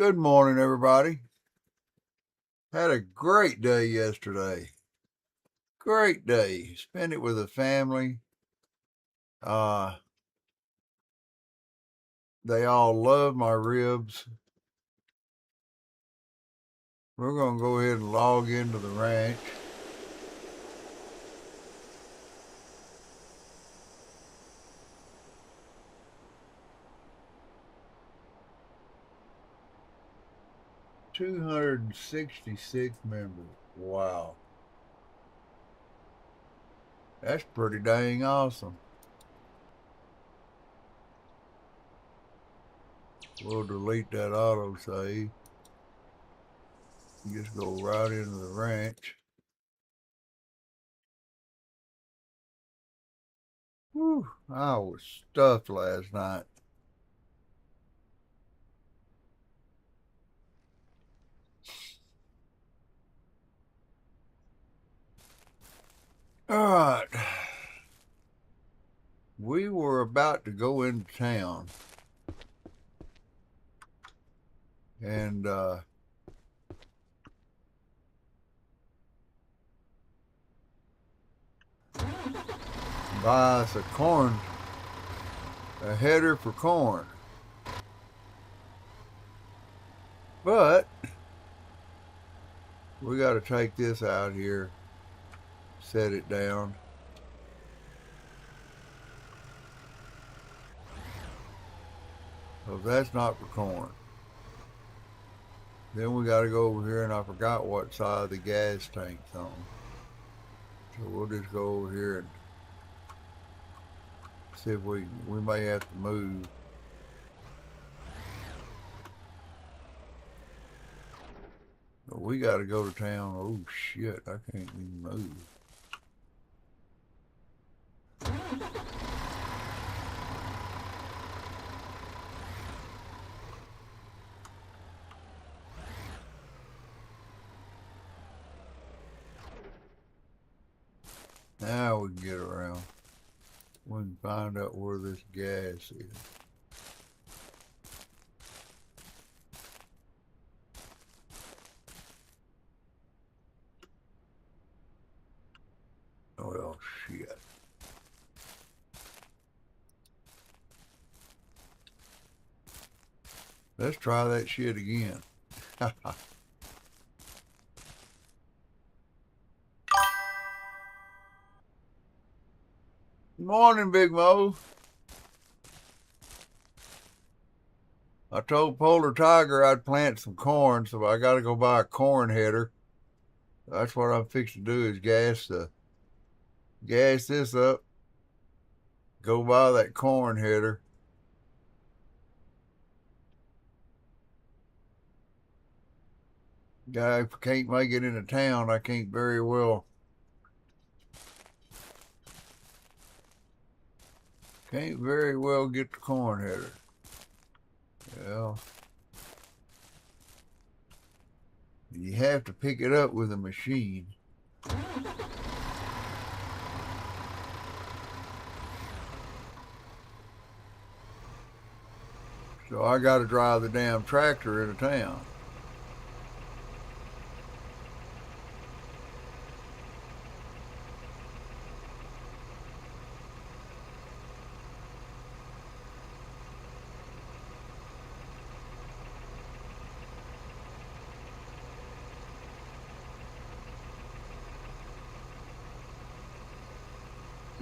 Good morning, everybody. Had a great day yesterday. Great day. Spent it with the family. Uh, they all love my ribs. We're going to go ahead and log into the ranch. $266 members. Wow. That's pretty dang awesome. We'll delete that autosave. Just go right into the ranch. Whew, I was stuffed last night. All right. We were about to go into town. And buy us a header for corn. But we got to take this out here, set it down. So that's not for corn. Then we got to go over here, and I forgot what side the gas tank's on. So we'll just go over here and see if we may have to move. But we got to go to town. Oh shit, I can't even move. Now we can get around. We can find out where this gas is. Well, shit. Let's try that shit again. Morning, Big Mo. I told Polar Tiger I'd plant some corn, so I got to go buy a corn header. That's what I'm fixing to do, is gas this up, go buy that corn header. Guy, if I can't make it into town, I can't very well. Can't very well get the corn header. Well, you have to pick it up with a machine. So I got to drive the damn tractor into town.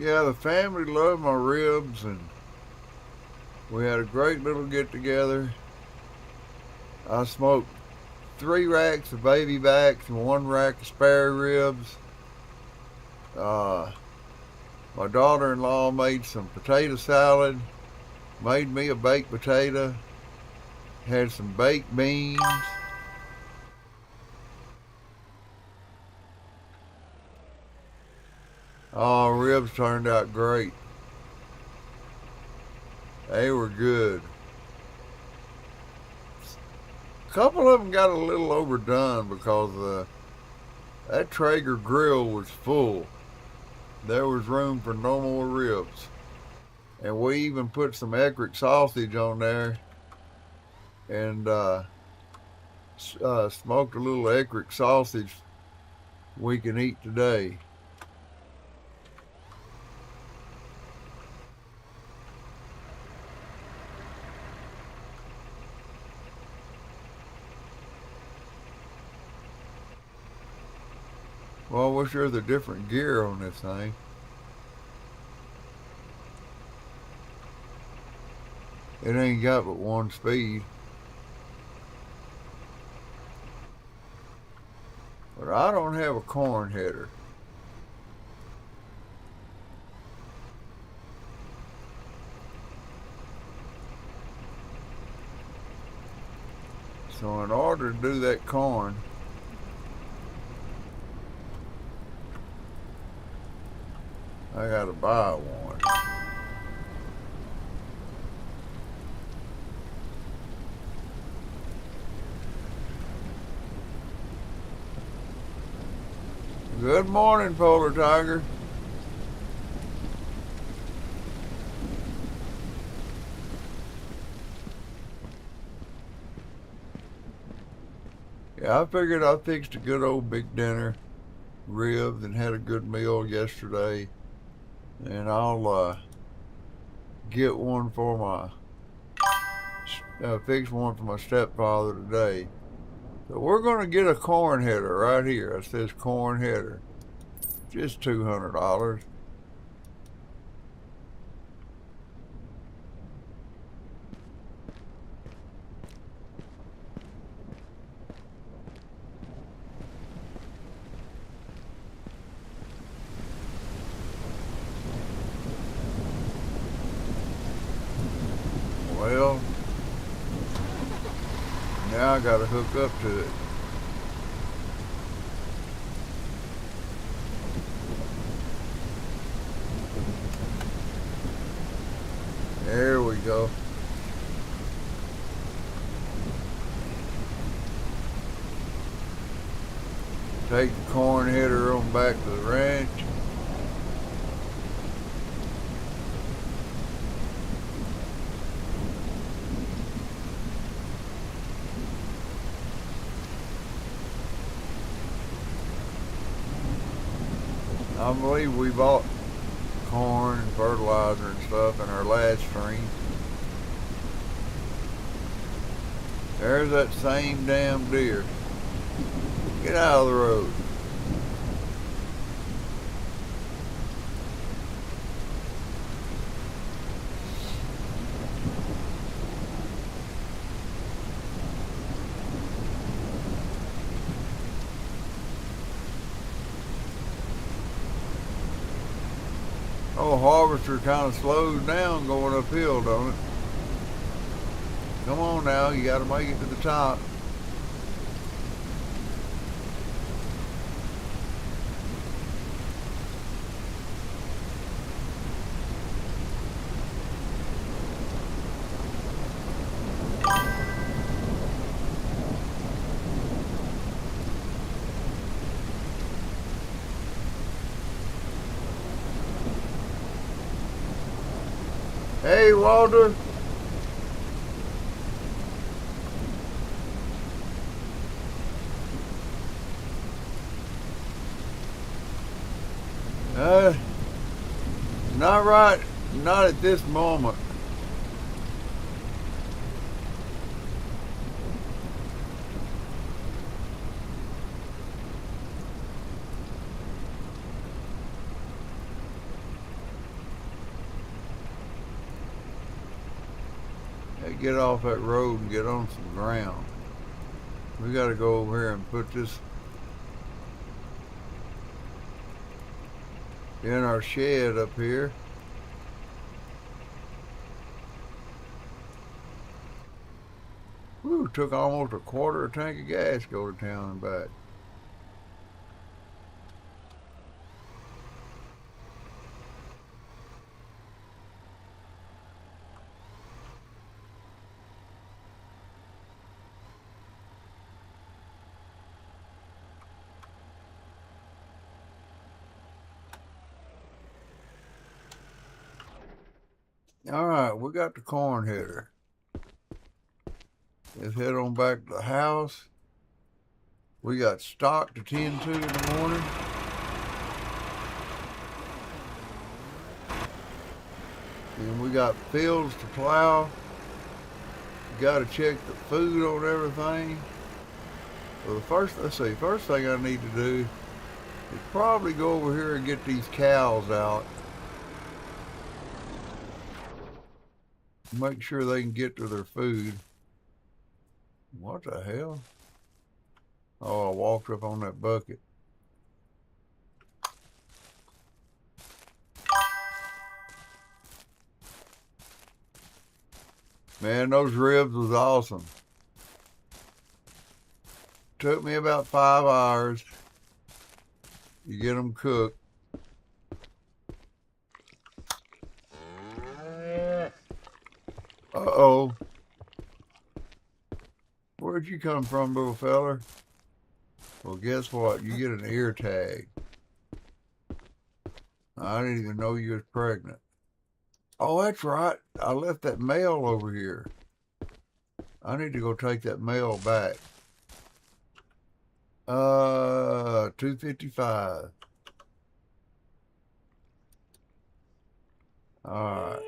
Yeah, the family loved my ribs, and we had a great little get together. I smoked 3 racks of baby backs and 1 rack of spare ribs. My daughter-in-law made some potato salad, made me a baked potato, had some baked beans. Oh, ribs turned out great. They were good. A couple of them got a little overdone because that Traeger grill was full. There was room for no more ribs. And we even put some Eckrich sausage on there. And smoked a little Eckrich sausage we can eat today. Well, what's your the different gear on this thing? It ain't got but one speed. But I don't have a corn header. So in order to do that corn, I gotta buy one. Good morning, Polar Tiger. Yeah, I figured I fixed a good old big dinner, ribs, and had a good meal yesterday. And I'll get one for fix one for my stepfather today. So we're going to get a corn header right here. It says corn header. Just $200. Well, now I got to hook up to it. There we go. Take the corn header on back to the ranch. I believe we bought corn and fertilizer and stuff in our last stream. There's that same damn deer. Get out of the road. Oh, harvester kind of slows down going uphill, don't it? Come on now, you got to make it to the top. Hey, Walter. Not right, not at this moment. Hey, get off that road and get on some ground. We got to go over here and put this in our shed up here. Whew, took almost a quarter of a tank of gas to go to town and back. All right, we got the corn header. Let's head on back to the house. We got stock to tend to in the morning. And we got fields to plow. Got to check the food on everything. Well, first thing I need to do is probably go over here and get these cows out. Make sure they can get to their food. What the hell? Oh, I walked up on that bucket. Man, those ribs was awesome. Took me about 5 hours to get them cooked. Uh-oh. Where'd you come from, little feller? Well, guess what? You get an ear tag. I didn't even know you was pregnant. Oh, that's right. I left that mail over here. I need to go take that mail back. 255. All right.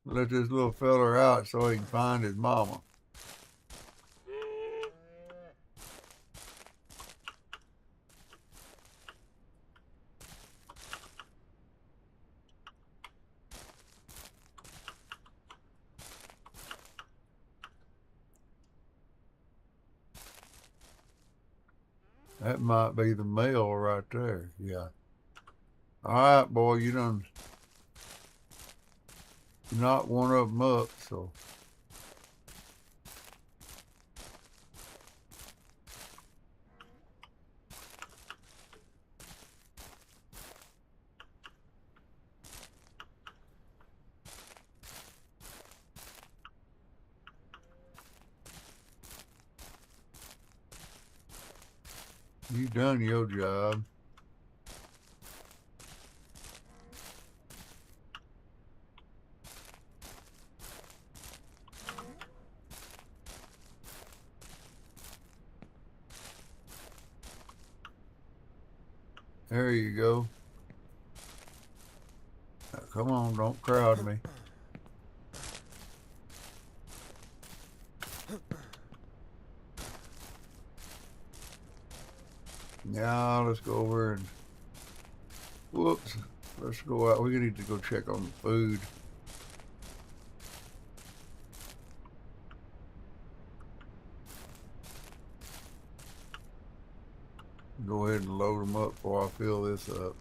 Let this little feller out so he can find his mama. That might be the male right there. Yeah. All right, boy, you done knocked one of them up, so. You done your job. There you go. Now, come on, don't crowd me. Now let's go over and whoops. Let's go out. We need to go check on the food. Go ahead and load them up before I fill this up.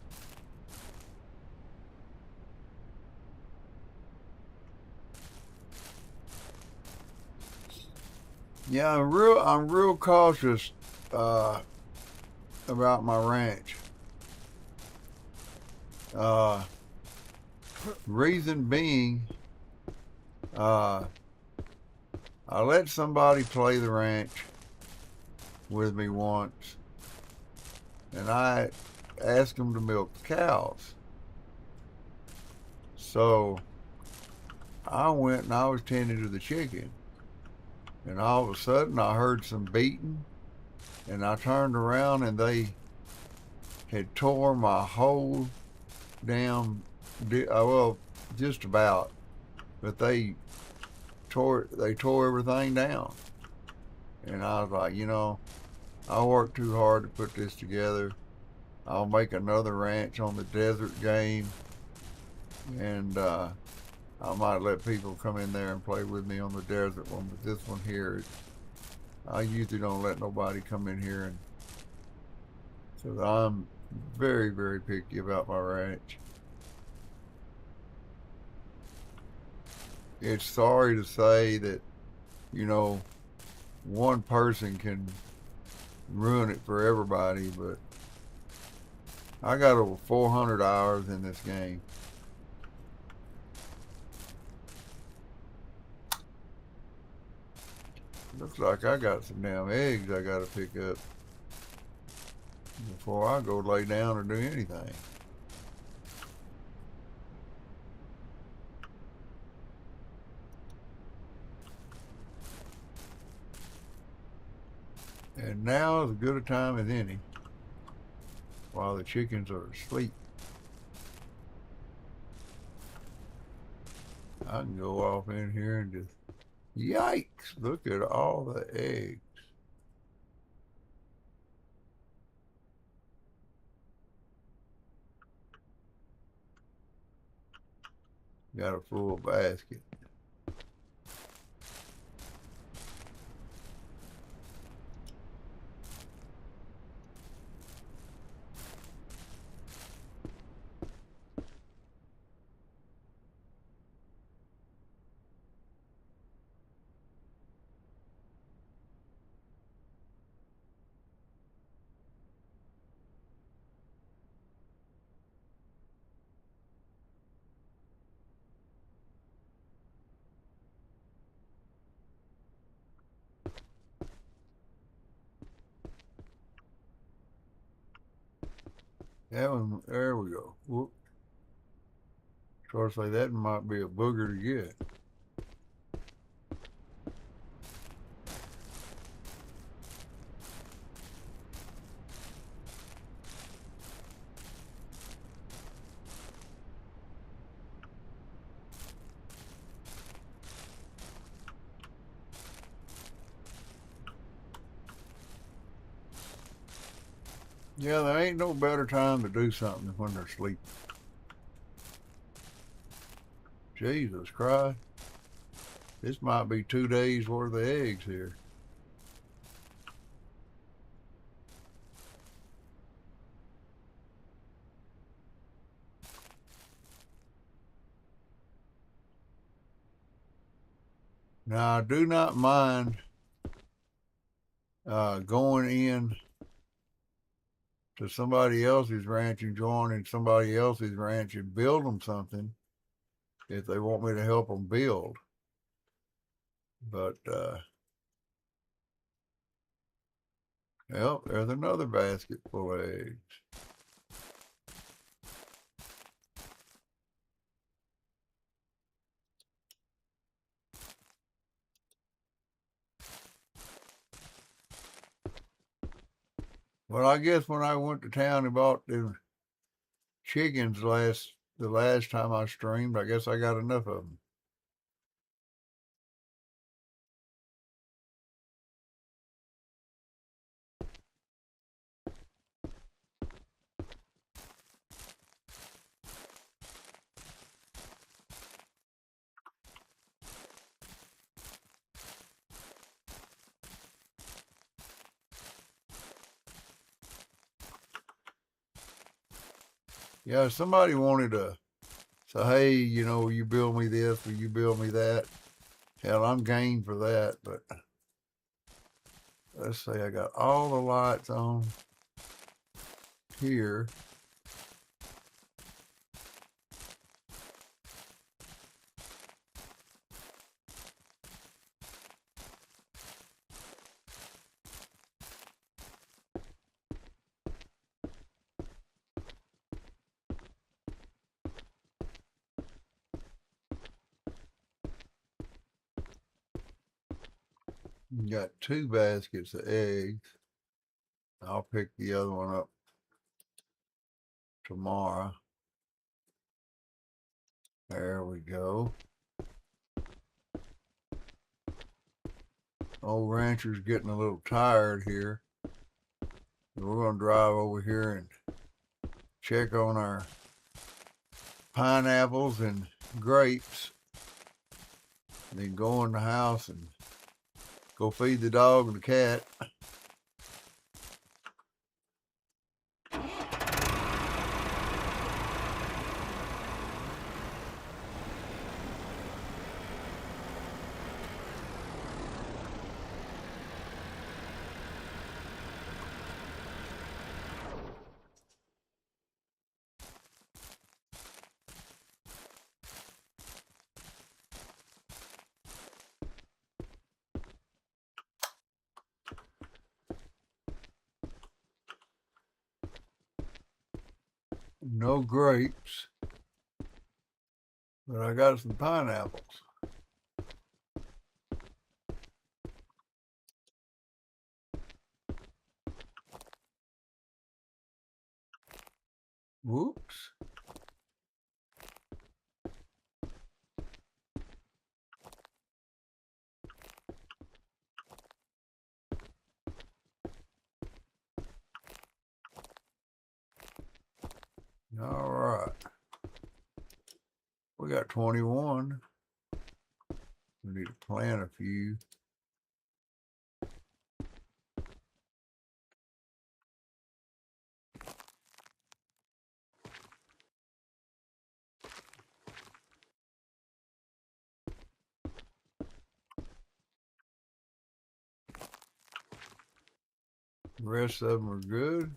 Yeah, I'm real cautious about my ranch. Reason being, I let somebody play the ranch with me once, and I asked them to milk the cows. So I went and I was tending to the chicken, and all of a sudden I heard some beating, and I turned around and they had tore my whole damn, well, just about, but they tore everything down. And I was like, I worked too hard to put this together. I'll make another ranch on the desert game, and I might let people come in there and play with me on the desert one, but this one here, I usually don't let nobody come in here, and so I'm very, very picky about my ranch. It's sorry to say that, one person can ruin it for everybody, but I got over 400 hours in this game. Looks like I got some damn eggs I gotta pick up. before I go lay down or do anything. And now is as good a time as any while the chickens are asleep. I can go off in here and just, yikes, look at all the eggs. Got a full basket. That one, there we go. Whoop. Sort of say that might be a booger to get. Yeah, there ain't no better time to do something than when they're sleeping. Jesus Christ. This might be 2 days worth of eggs here. Now, I do not mind going in to somebody else's ranch and joining somebody else's ranch and build them something if they want me to help them build. But, well, there's another basket full of eggs. Well, I guess when I went to town and bought the chickens the last time I streamed, I guess I got enough of them. Yeah, if somebody wanted to say, hey, you know, will you build me this? Will you build me that? Hell, I'm game for that. But let's say I got all the lights on here. Got 2 baskets of eggs. I'll pick the other one up tomorrow. There we go. Old rancher's getting a little tired here. We're going to drive over here and check on our pineapples and grapes. And then go in the house and go feed the dog and the cat. No grapes, but I got some pineapples. Whoops. All right. We got 21. We need to plant a few. The rest of them are good.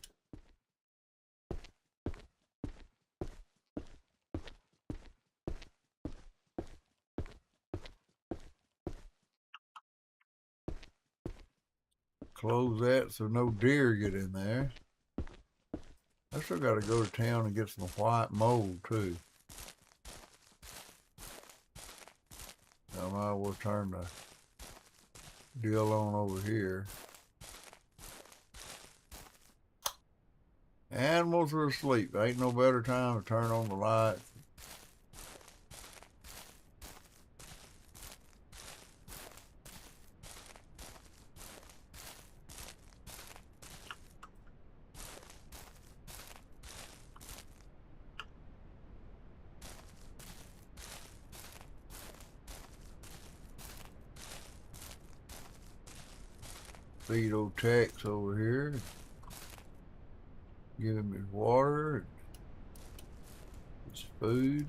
Close that so no deer get in there. I still got to go to town and get some white mold too. I might as well turn the deal on over here. Animals are asleep. Ain't no better time to turn on the lights. Feed old Tex over here. Give him his water, his food.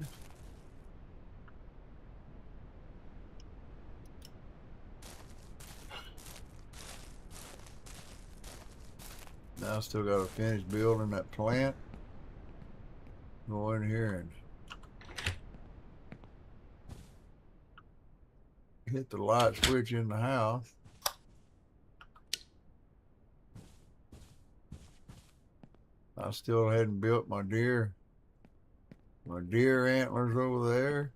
Now I still got to finish building that plant. Go in here and hit the light switch in the house. I still hadn't built my deer antlers over there.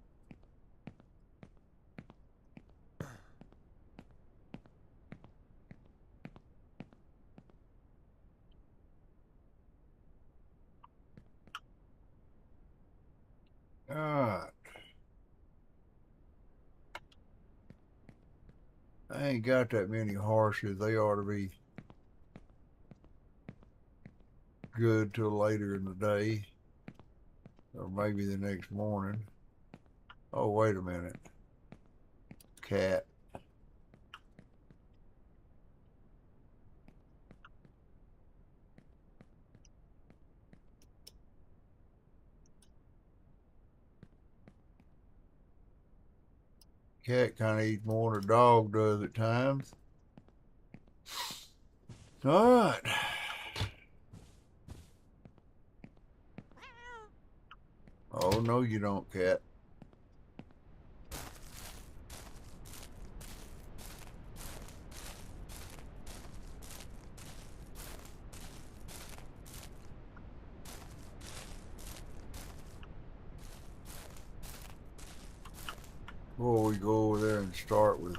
All right. I ain't got that many horses. They ought to be good till later in the day, or maybe the next morning. Oh, wait a minute. Cat. Cat kind of eats more than a dog does at times. All right. Oh, no, you don't, Cat. Before we go over there and start with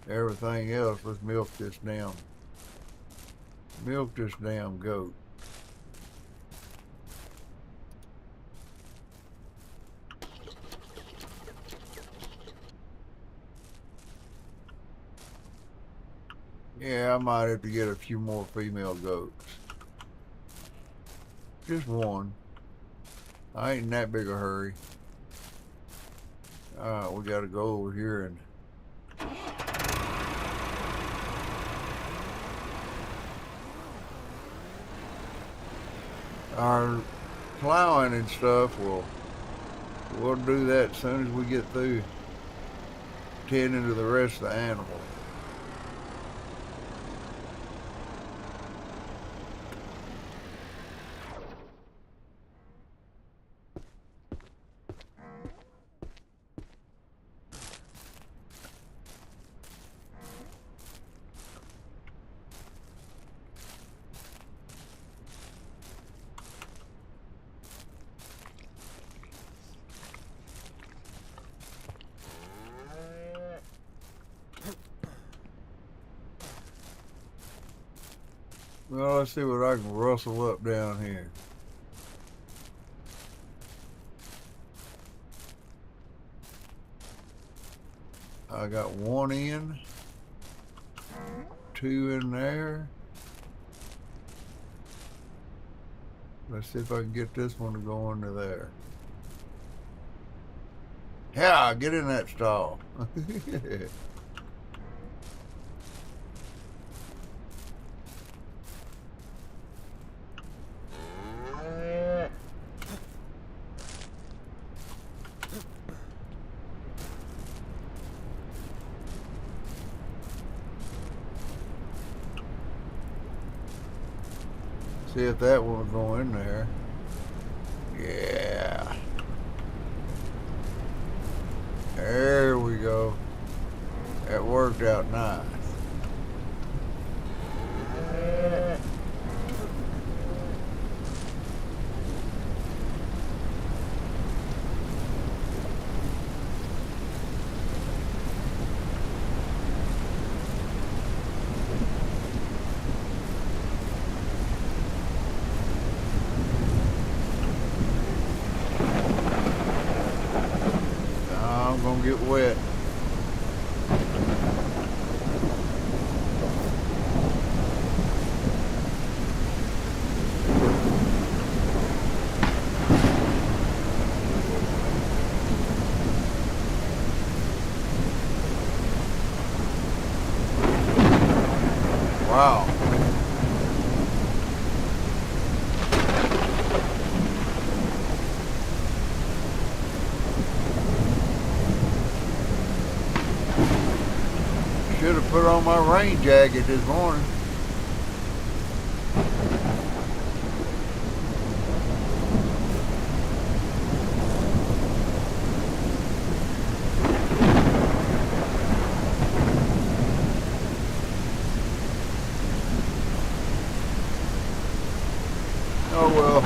everything else, let's milk this damn goat. Yeah, I might have to get a few more female goats. Just one. I ain't in that big a hurry. We got to go over here and our plowing and stuff. We'll do that as soon as we get through tending to the rest of the animals. Well, let's see what I can rustle up down here. I got one in, two in there. Let's see if I can get this one to go into there. Yeah, get in that stall. See if that one will go in there. Yeah. There we go. That worked out nice. Now I'm gonna get wet. Wow. Should have put on my rain jacket this morning. Oh well.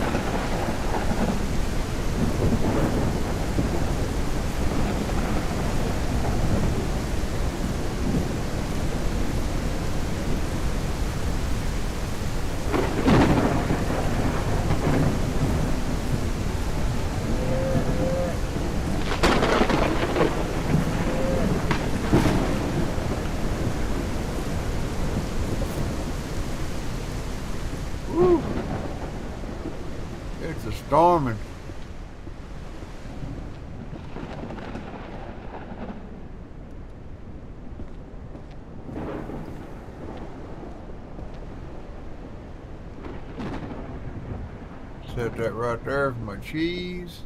Woo. It's a storming. Set that right there for my cheese.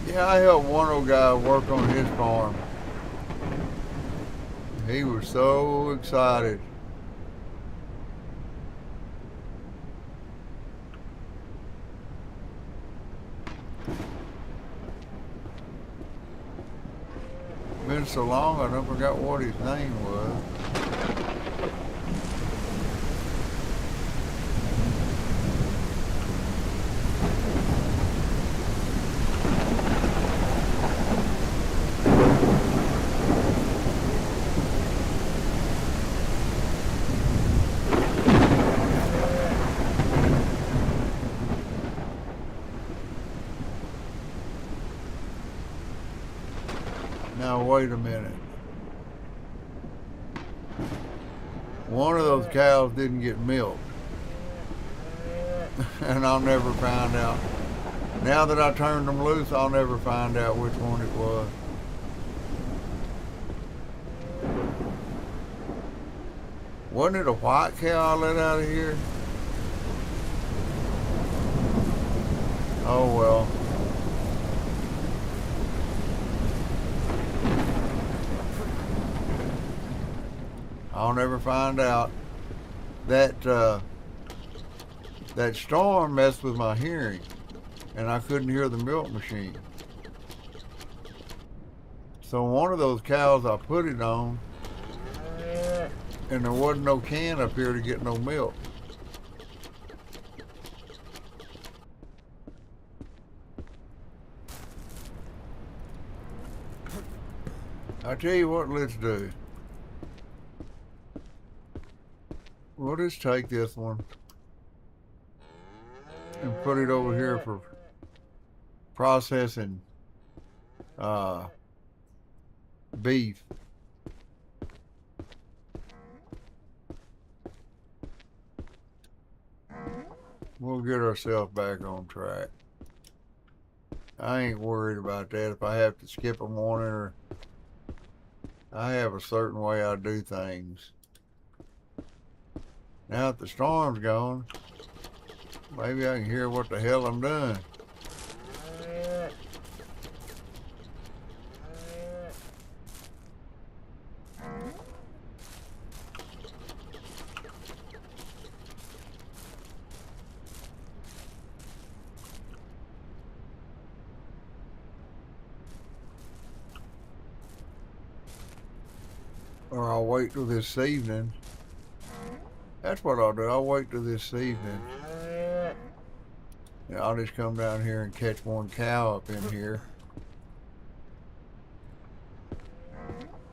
Yeah, I helped one old guy work on his farm. He was so excited. Been so long, I done forgot what his name was. Now wait a minute. One of those cows didn't get milked. And I'll never find out Now that I turned them loose, I'll never find out which one it was. Wasn't it a white cow I let out of here? Oh well. I'll never find out. That storm messed with my hearing, and I couldn't hear the milk machine. So one of those cows I put it on, and there wasn't no can up here to get no milk. I tell you what, let's do. We'll just take this one and put it over here for processing beef. We'll get ourselves back on track. I ain't worried about that. If I have to skip a morning, or I have a certain way I do things. Now that the storm's gone, maybe I can hear what the hell I'm doing. Or I'll wait till this evening. That's what I'll do. I'll wait till this evening. Yeah, I'll just come down here and catch one cow up in here.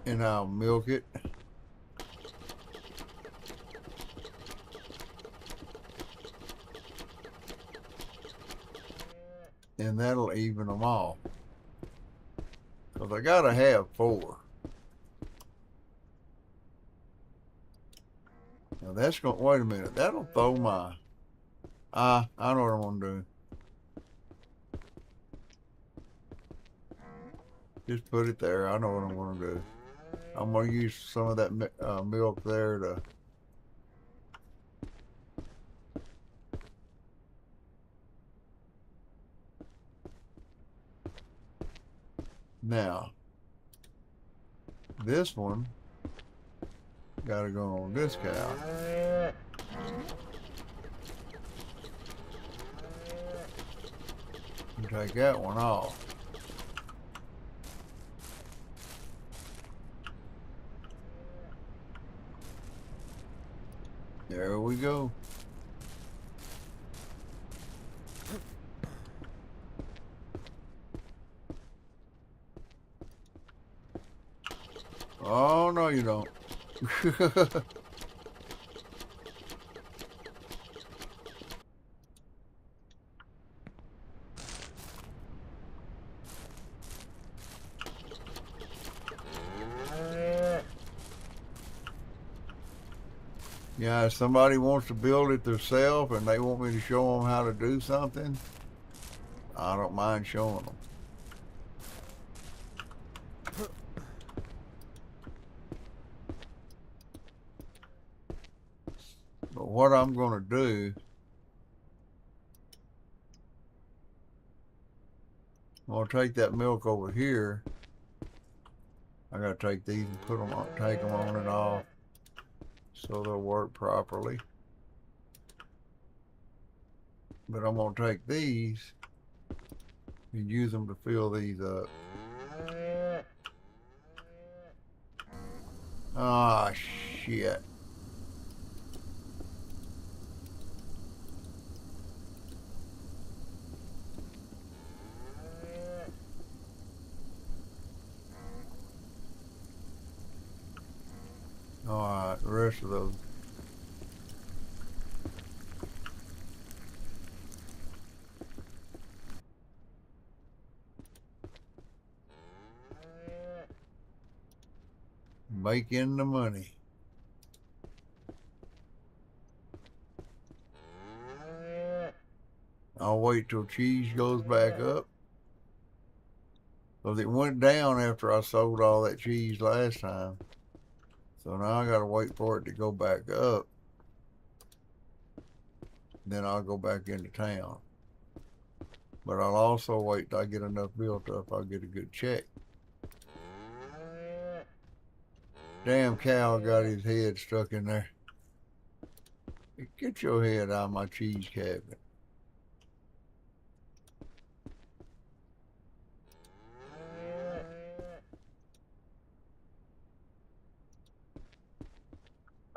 And I'll milk it. And that'll even them off. Because I gotta have 4. Now that's going to, wait a minute, that'll throw my, I know what I'm going to do. Just put it there. I know what I'm going to do. I'm going to use some of that milk there to now this one got to go on this cow. And take that one off. There we go. Oh, no you don't. Yeah, if somebody wants to build it themselves and they want me to show them how to do something, I don't mind showing them. But what I'm going to do, I'm going to take that milk over here. I got to take these and put them on, take them on and off so they'll work properly. But I'm going to take these and use them to fill these up. Ah, shit. Alright, the rest of those. Make in the money. I'll wait till cheese goes back up. Because it went down after I sold all that cheese last time. So now I gotta wait for it to go back up. Then I'll go back into town. But I'll also wait till I get enough built up, I'll get a good check. Damn cow got his head stuck in there. Get your head out of my cheese cabinet.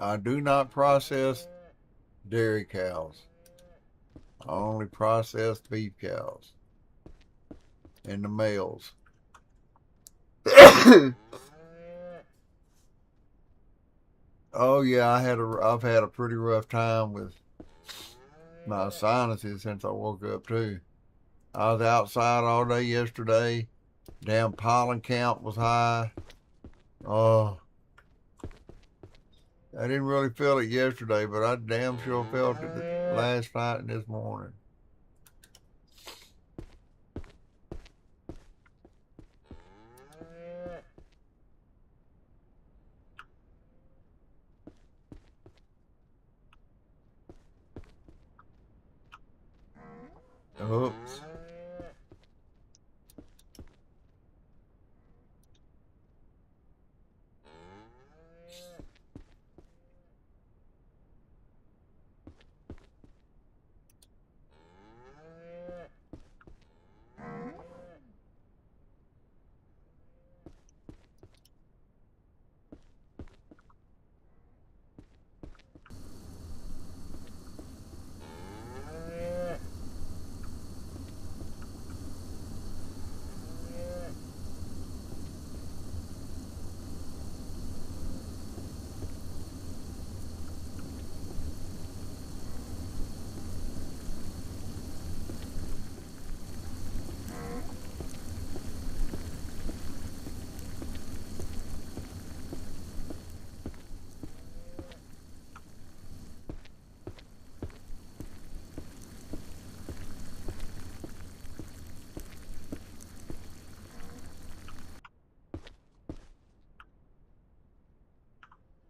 I do not process dairy cows. I only process beef cows. And the males. Oh yeah, I've had a pretty rough time with my sinuses since I woke up too. I was outside all day yesterday. Damn pollen count was high. Oh, I didn't really feel it yesterday, but I damn sure felt it last night and this morning. Oops.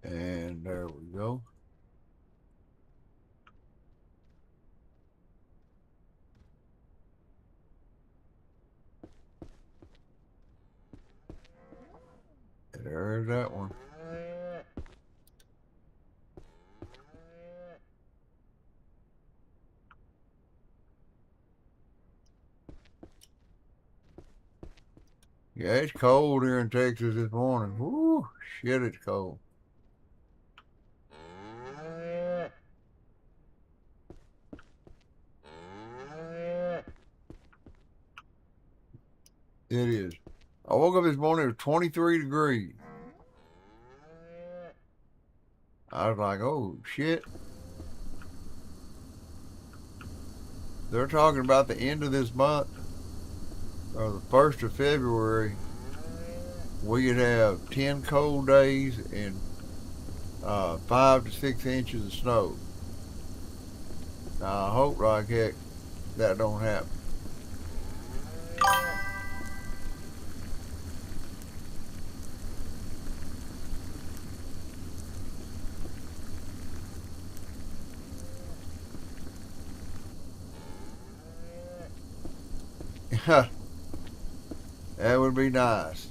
And there we go. There's that one. Yeah, it's cold here in Texas this morning. Woo, shit, it's cold. It is. I woke up this morning, it was 23 degrees. I was like, oh, shit. They're talking about the end of this month, or the 1st of February, we could have 10 cold days and 5 to 6 inches of snow. Now, I hope like heck that don't happen. That would be nice.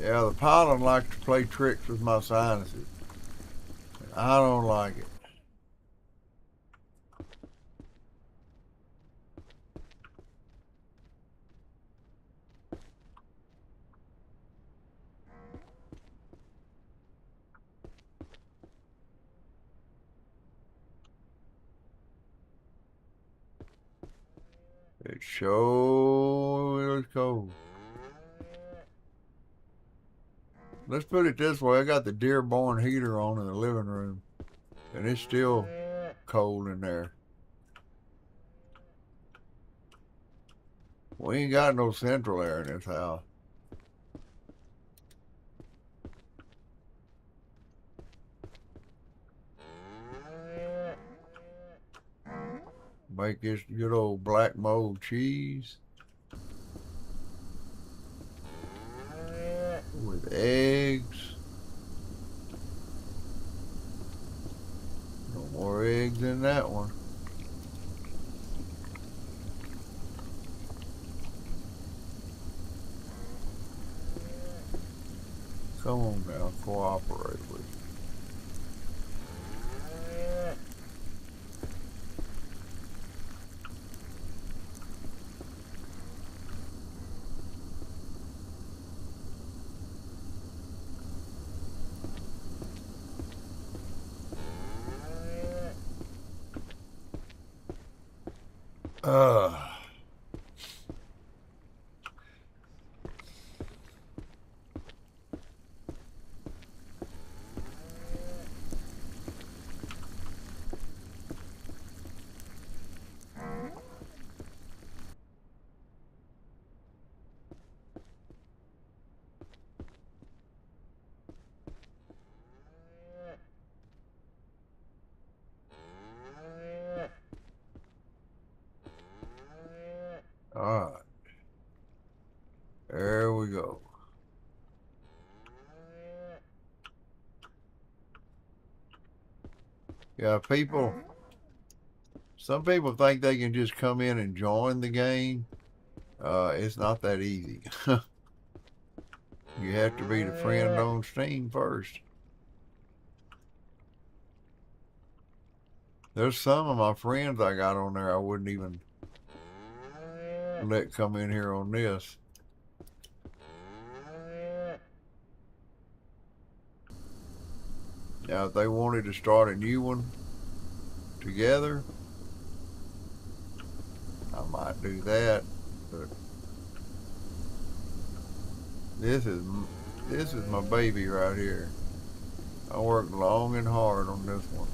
Yeah, the pollen likes to play tricks with my sinuses. I don't like it. It sure is cold. Let's put it this way, I got the Dearborn heater on in the living room, and it's still cold in there. We ain't got no central air in this house. Make this good old black mold cheese with eggs. No more eggs in that one. Come on now, cooperate with me. Uh, all right, there we go. Yeah, some people think they can just come in and join the game. It's not that easy. You have to be the friend on Steam first. There's some of my friends I got on there I wouldn't even let come in here on this. Now, if they wanted to start a new one together, I might do that. But this is my baby right here. I worked long and hard on this one.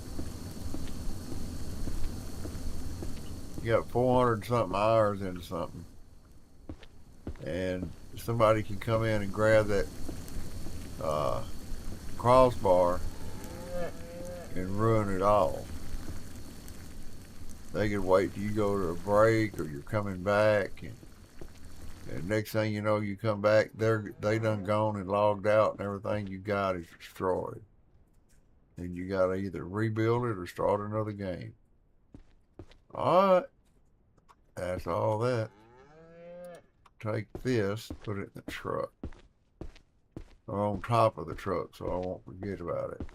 You got 400 something hours into something, and somebody can come in and grab that crossbar and ruin it all. They could wait till you go to a break or you're coming back, and next thing you know, you come back, they done gone and logged out, and everything you got is destroyed. And you got to either rebuild it or start another game. All right, that's all that. Take this, put it in the truck, or on top of the truck, so I won't forget about it.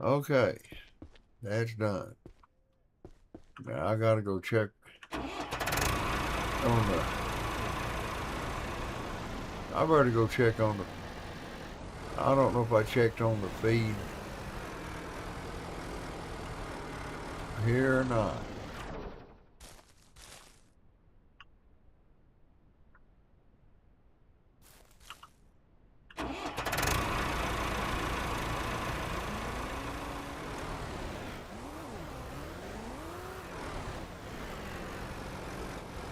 Okay, that's done. Now I gotta go check on the. I better go check on the. I don't know if I checked on the feed here or not.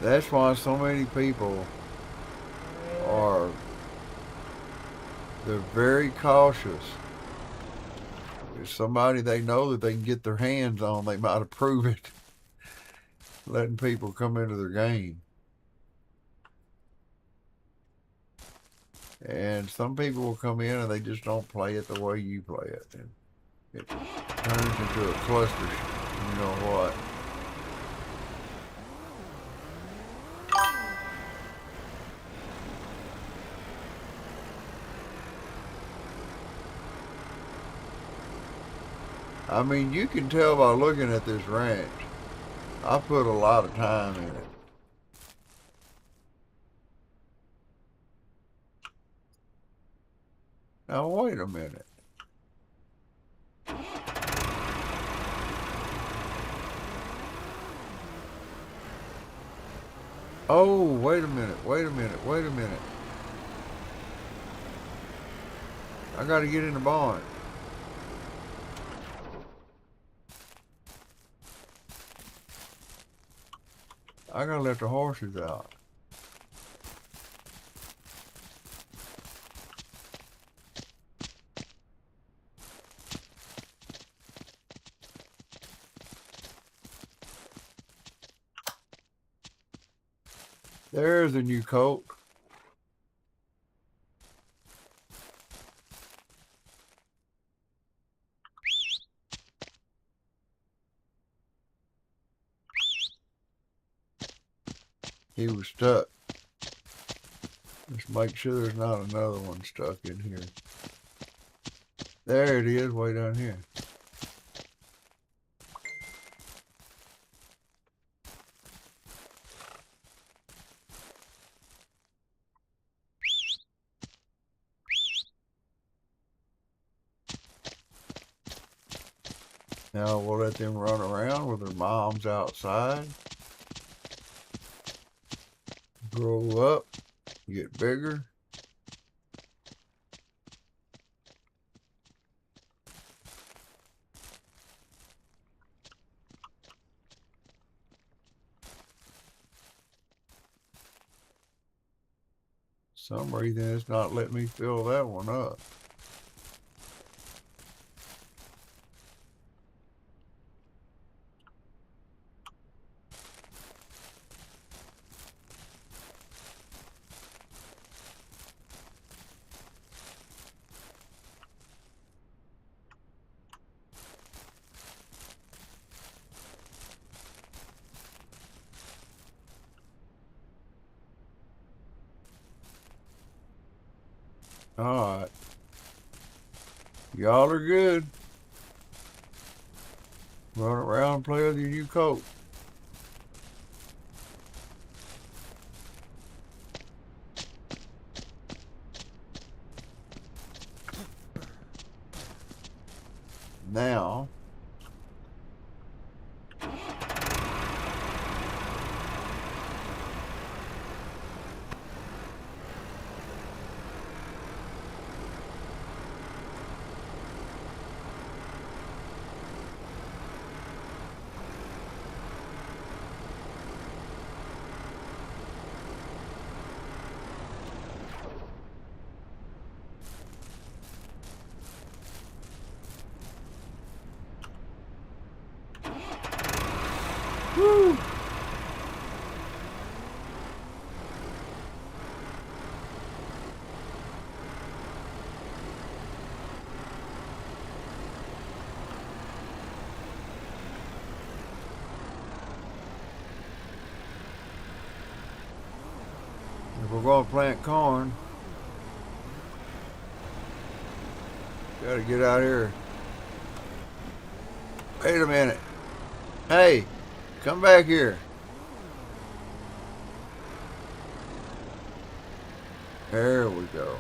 That's why so many people they're very cautious. If somebody they know that they can get their hands on, they might approve it, letting people come into their game. And some people will come in and they just don't play it the way you play it. And it turns into a cluster, you know what. I mean, you can tell by looking at this ranch, I put a lot of time in it. Now, wait a minute. Oh, wait a minute. I gotta get in the barn. I gotta let the horses out. There's a new colt. He was stuck. Let's make sure there's not another one stuck in here. There it is, way down here. Now we'll let them run around with their moms outside. Grow up, get bigger. For some reason it's not letting me fill that one up. Alright. Y'all are good. Run around and play with your new coat. Now, woo! If we're going to plant corn, gotta get out here. Wait a minute. Hey, come back here. There we go.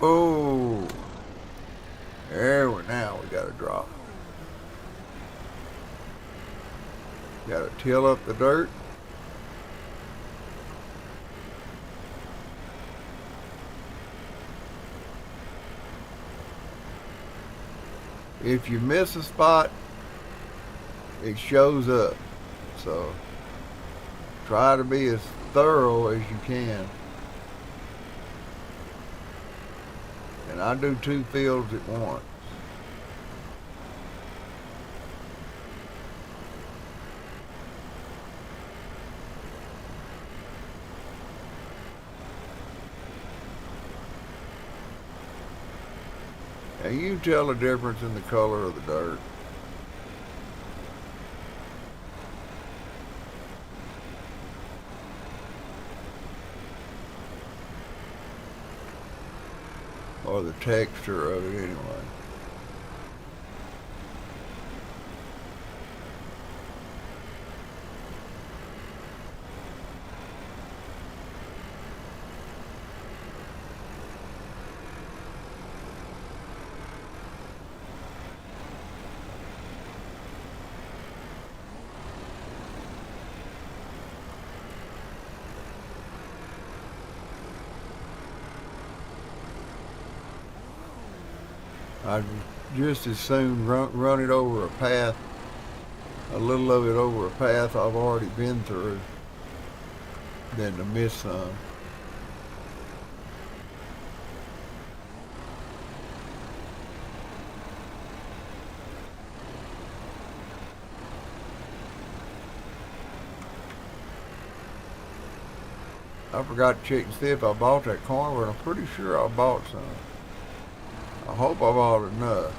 Oh, now we got to drop. Got to till up the dirt. If you miss a spot, it shows up. So try to be as thorough as you can. And I do 2 fields at once. Now you tell the difference in the color of the dirt. Or the texture of it anyway. I'd just as soon run it over a path, a little of it over a path I've already been through. than to miss some. I forgot to check and see if I bought that corn, but I'm pretty sure I bought some. I hope I bought enough.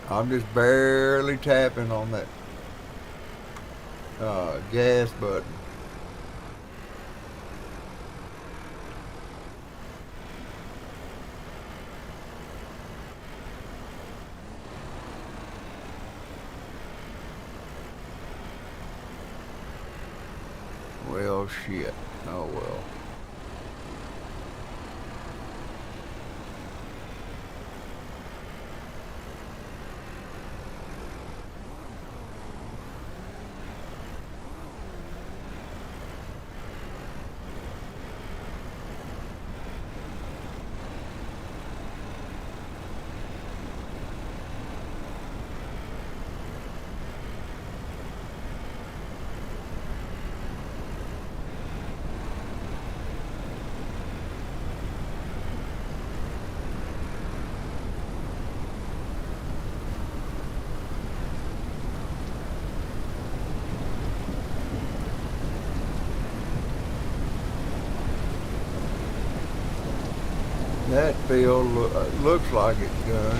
I'm just barely tapping on that gas button. Well, shit. Oh well. That field looks like it's done.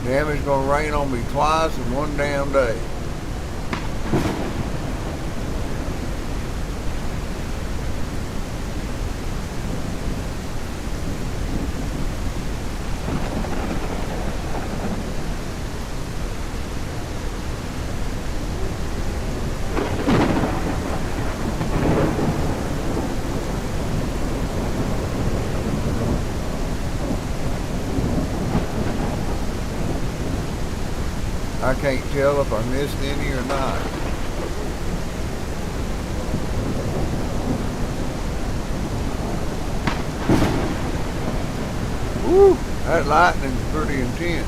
Damn, it's gonna rain on me twice in one damn day. I can't tell if I missed any or not. Woo! That lightning's pretty intense.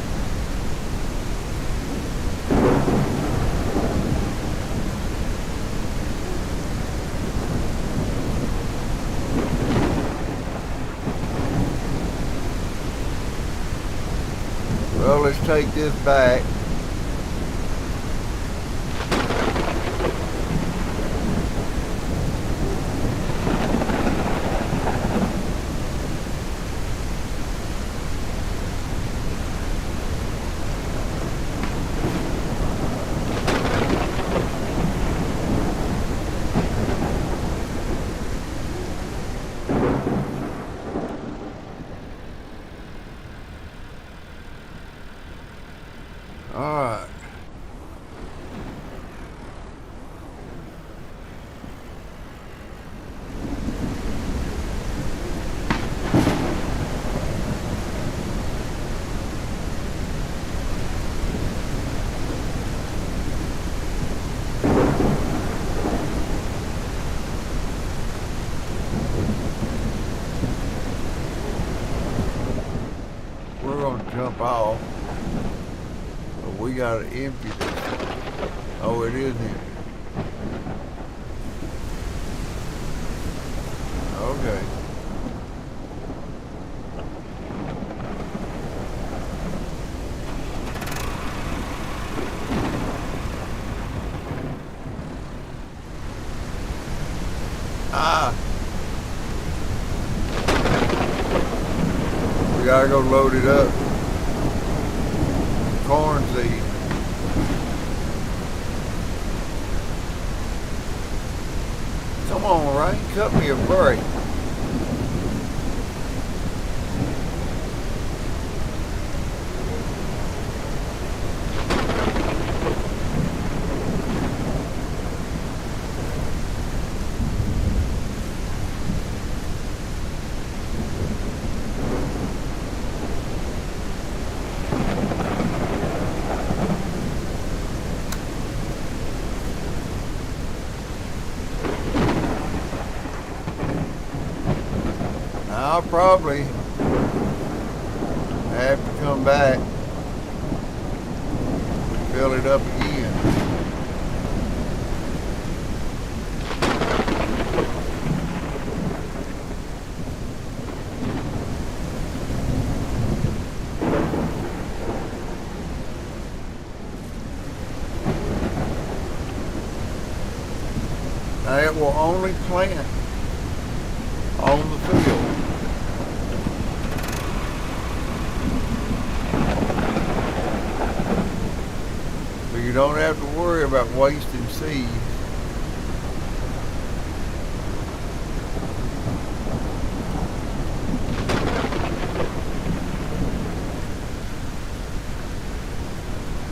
Well, let's take this back. Alright. We're gonna jump off. We gotta empty this. Oh, it is empty. Okay. Ah! We gotta go load it up. Corn seed. Come on, Rain, cut me a break. I'll probably have to come back, fill it up again. Now it will only plant on the field. So you don't have to worry about wasting seeds.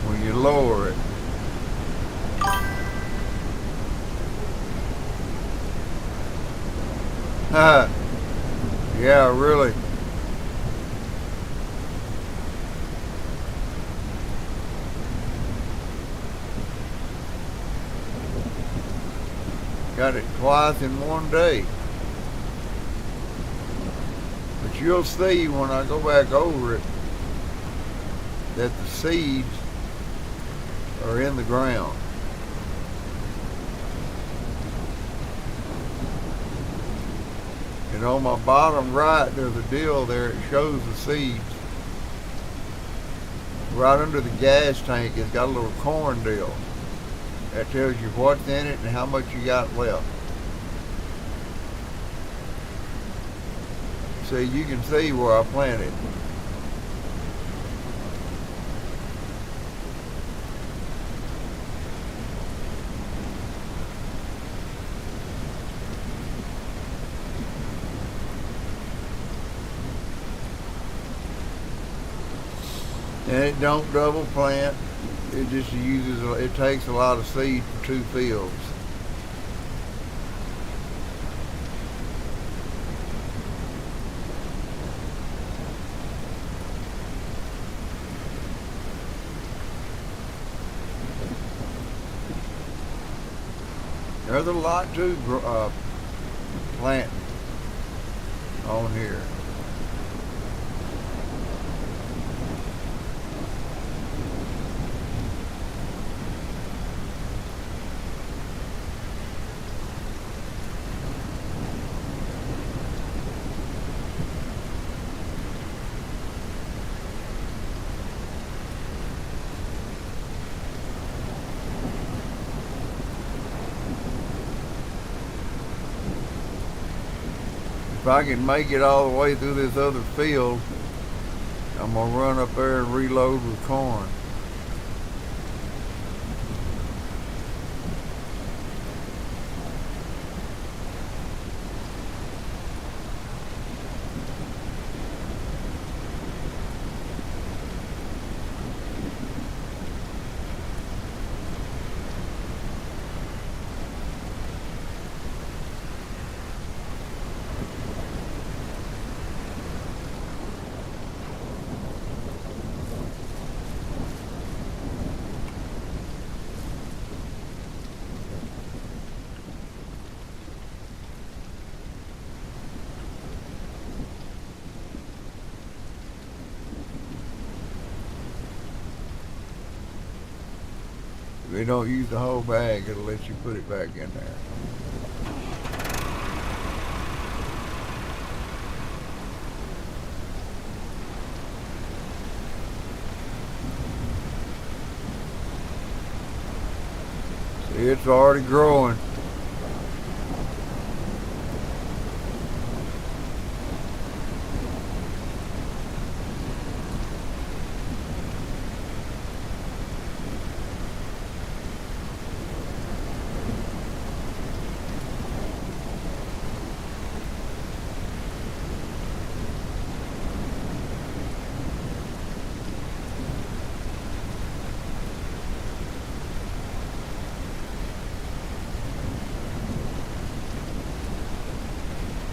When you lower it. Yeah, really. Got it twice in one day. But you'll see when I go back over it that the seeds are in the ground. And on my bottom right, there's a deal there. It shows the seeds. Right under the gas tank, it's got a little corn deal. That tells you what's in it and how much you got left. See, you can see where I planted. And it don't double plant. It just uses, it takes a lot of seed for 2 fields. There's a lot to plant on here. If I can make it all the way through this other field, I'm going to run up there and reload with corn. If they don't use the whole bag, it'll let you put it back in there. See, it's already growing.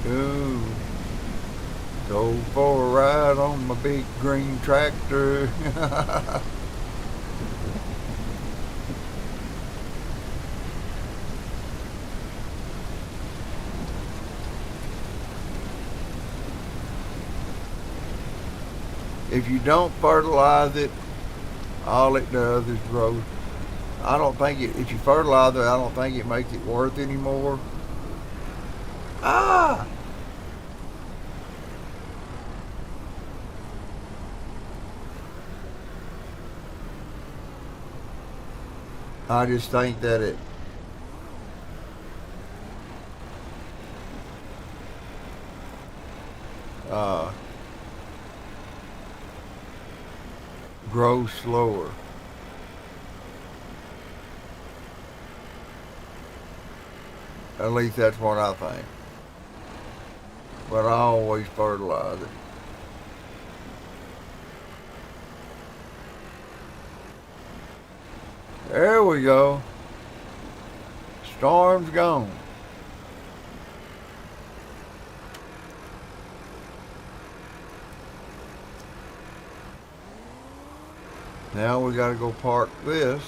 Ooh, go for a ride on my big green tractor. If you don't fertilize it, all it does is grow. I don't think it. If you fertilize it, I don't think it makes it worth anymore. Ah, I just think that it. Uh, Grows slower. At least that's what I think. But I always fertilize it. There we go. Storm's gone. Now we got to go park this.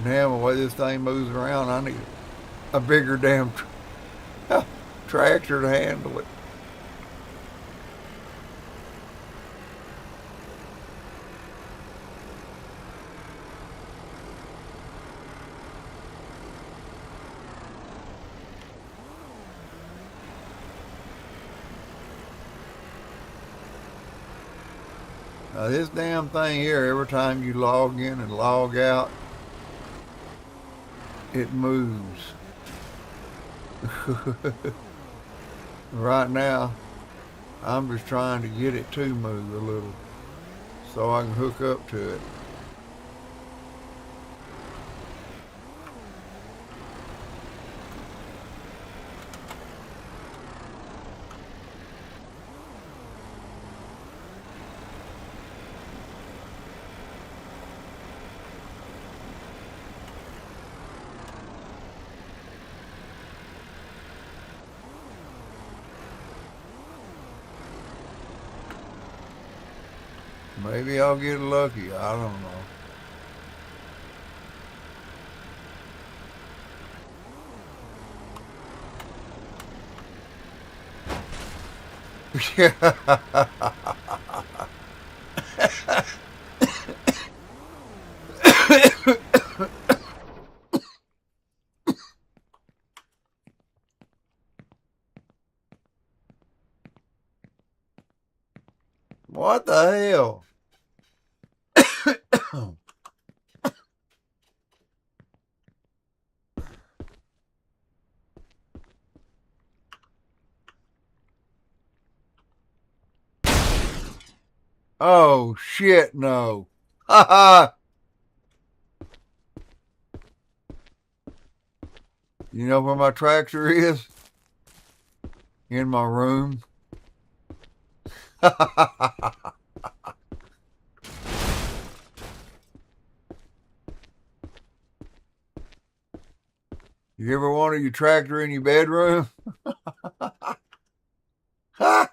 Now the way this thing moves around, I need a bigger damn tractor to handle it. Now this damn thing here, every time you log in and log out, it moves. Right now, I'm just trying to get it to move a little so I can hook up to it. Maybe I'll get lucky. I don't know. What the hell? Oh shit, no. Ha ha. You know where my tractor is? In my room. You ever wanted your tractor in your bedroom? Ha!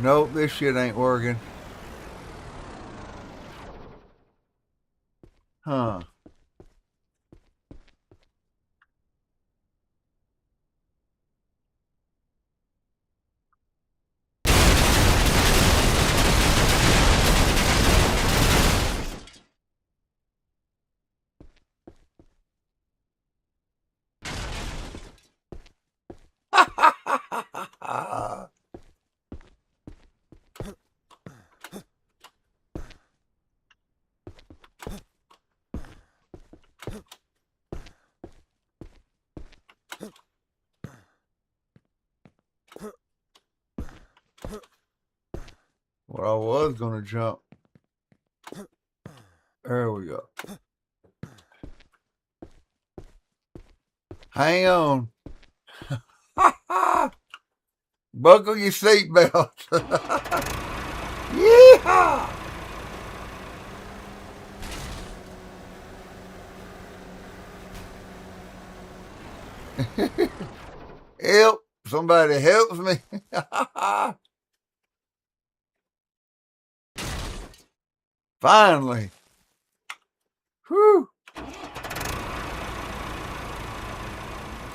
Nope, this shit ain't working. Huh. Well, I was gonna jump. There we go. Hang on. Buckle your seatbelt. Yeehaw! Help! Somebody helps me. Finally. Whew.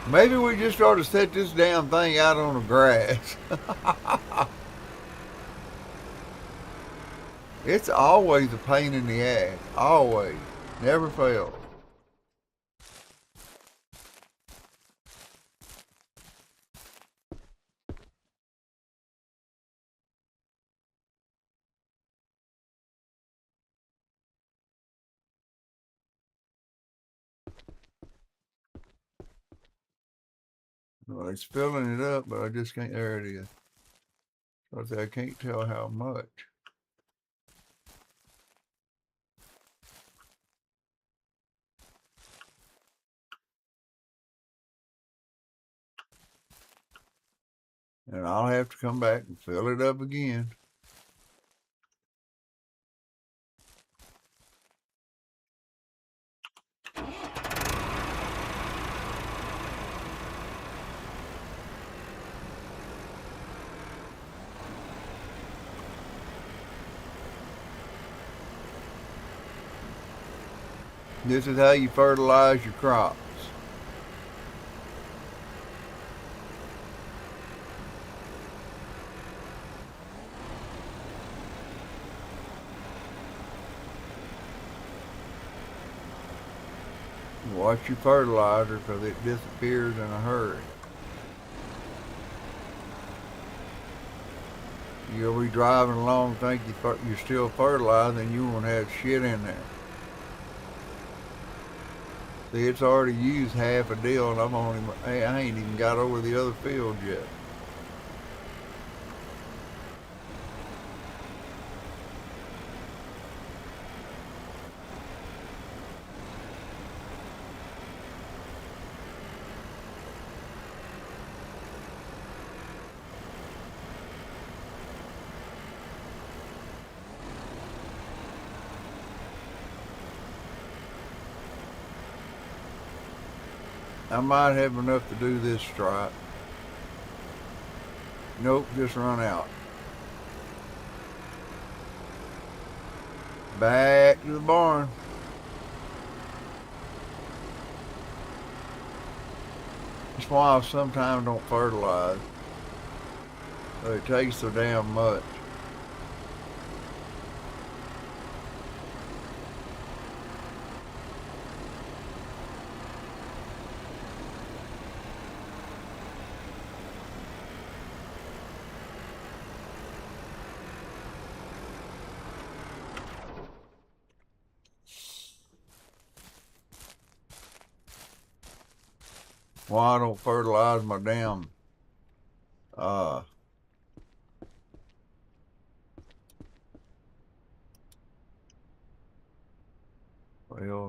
Maybe we just ought to set this damn thing out on the grass. It's always a pain in the ass. Always. Never fails. Well, it's filling it up, but I just can't. There it is. I can't tell how much. And I'll have to come back and fill it up again. This is how you fertilize your crops. Watch your fertilizer because it disappears in a hurry. You'll be driving along, think you're still fertilizing, you won't have shit in there. See, it's already used half a deal, and I ain't even got over the other field yet. I might have enough to do this stripe. Nope, just run out. Back to the barn. That's why I sometimes don't fertilize. It takes so damn much. Why I don't fertilize my damn well,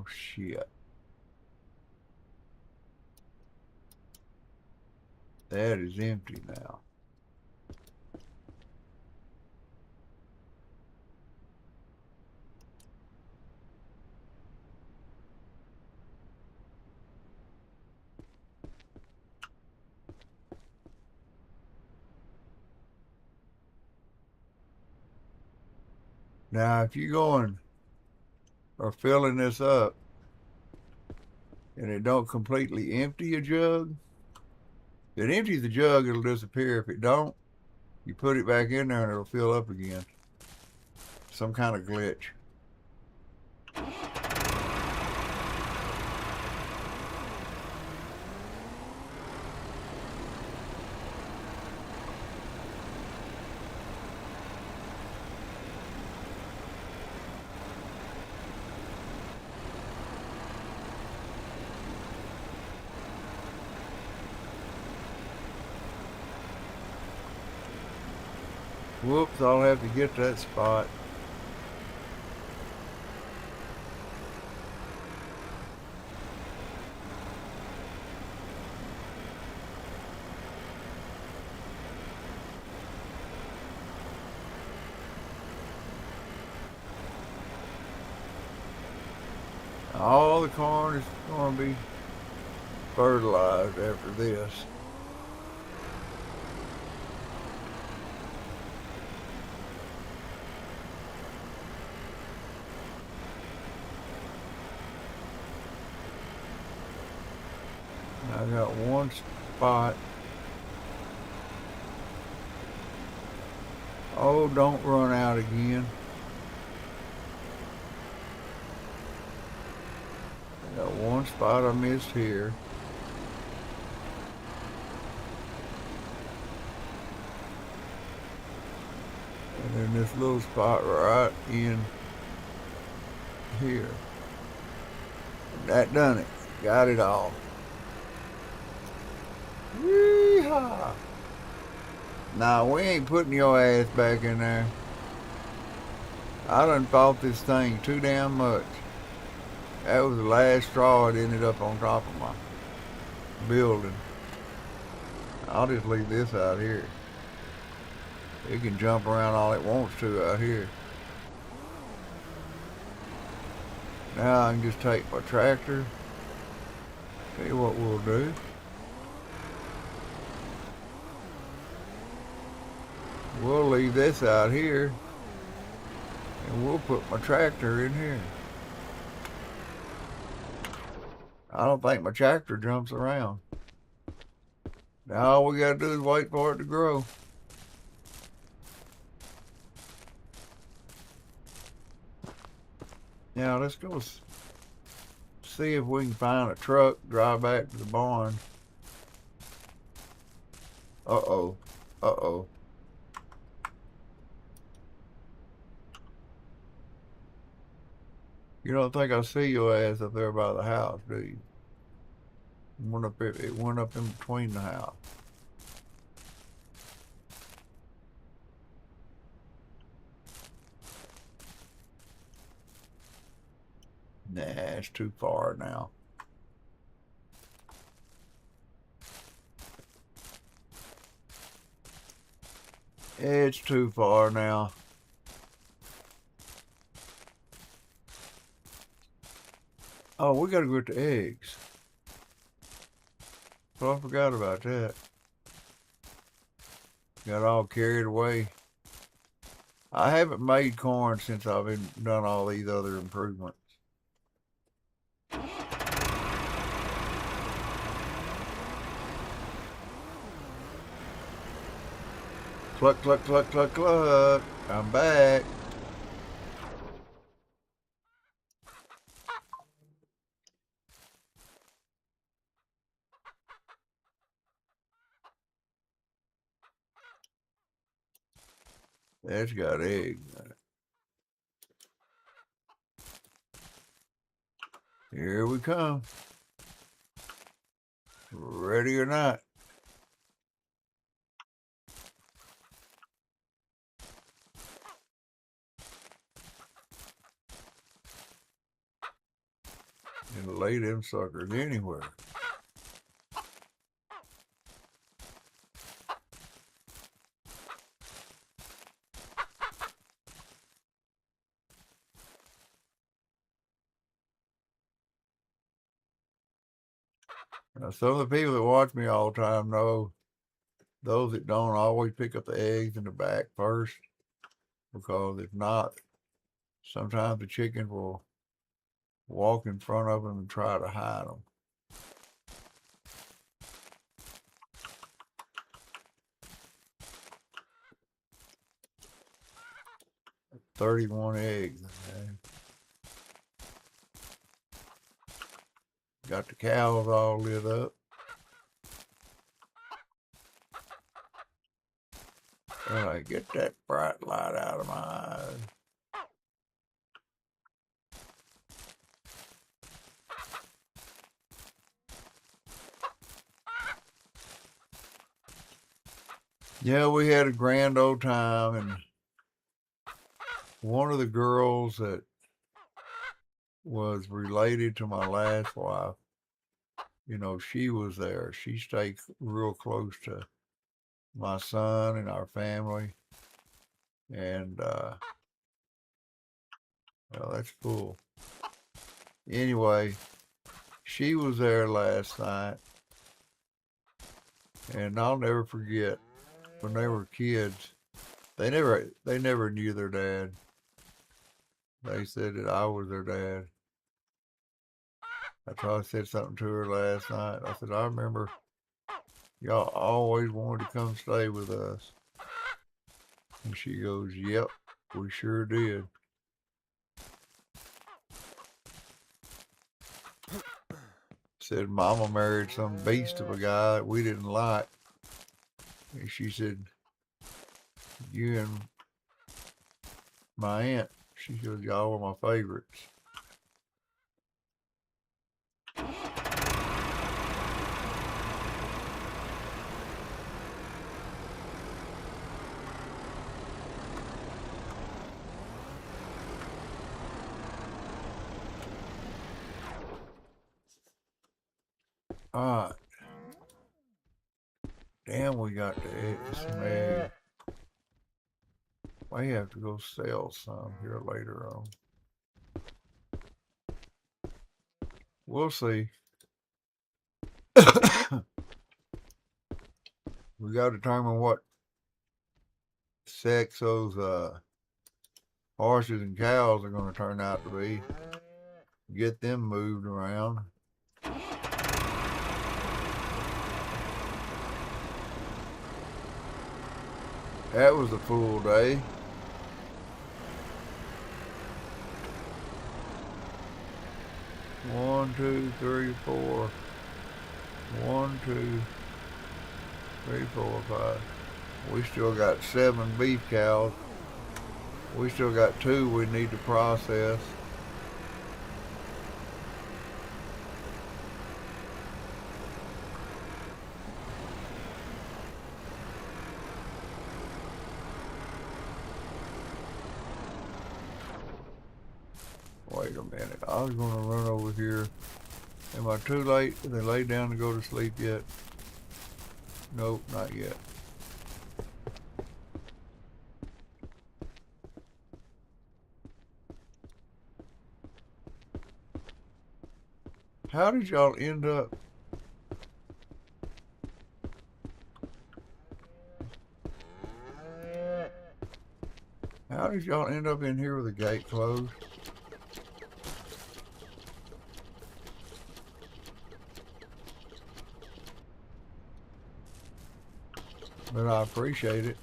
shit. That is empty now. Now, if you're going or filling this up and it don't completely empty a jug, if it empties the jug, it'll disappear. If it don't, you put it back in there and it'll fill up again. Some kind of glitch. Whoops, I'll have to get that spot. All the corn is going to be fertilized after this. We got one spot. Oh, don't run out again. Got one spot I missed here. And then this little spot right in here. That done it. Got it all. Yeehaw! Nah, we ain't putting your ass back in there. I done fought this thing too damn much. That was the last straw. It ended up on top of my building. I'll just leave this out here. It can jump around all it wants to out here. Now I can just take my tractor. Tell you what we'll do. We'll leave this out here and we'll put my tractor in here. I don't think my tractor jumps around. Now all we gotta do is wait for it to grow. Now let's go see if we can find a truck, drive back to the barn. Uh-oh. Uh-oh. You don't think I see your ass up there by the house, do you? It went up in between the house. Nah, it's too far now. It's too far now. Oh, we gotta go get the eggs. Oh, I forgot about that. Got all carried away. I haven't made corn since I've done all these other improvements. Cluck, cluck, cluck, cluck, cluck. I'm back. That's got eggs in it. Here we come. Ready or not. And lay them suckers anywhere. Now, some of the people that watch me all the time know. Those that don't always pick up the eggs in the back first, because if not, sometimes the chickens will walk in front of them and try to hide them. "31 eggs. Okay. Got the cows all lit up. And I get that bright light out of my eyes. Yeah, we had a grand old time, and one of the girls that was related to my last wife, she was there. She stayed real close to my son and our family. And, well, that's cool. Anyway, she was there last night. And I'll never forget, when they were kids, they never knew their dad. They said that I was their dad. That's why I said something to her last night. I said, I remember y'all always wanted to come stay with us. And she goes, yep, we sure did. Said Mama married some beast of a guy that we didn't like. And she said, you and my aunt, she said, y'all were my favorites. Alright. Damn, we got to smell. May have to go sell some here later on. We'll see. We got to determine what sex those horses and cows are going to turn out to be. Get them moved around. That was a full day. One, two, three, four. 1, 2, 3, 4, 5. We still got 7 beef cows. We still got 2 we need to process. Wait a minute. I was going to run over here. Am I too late? Did they lay down to go to sleep yet? Nope, not yet. How did y'all end up? How did y'all end up in here with the gate closed? But I appreciate it.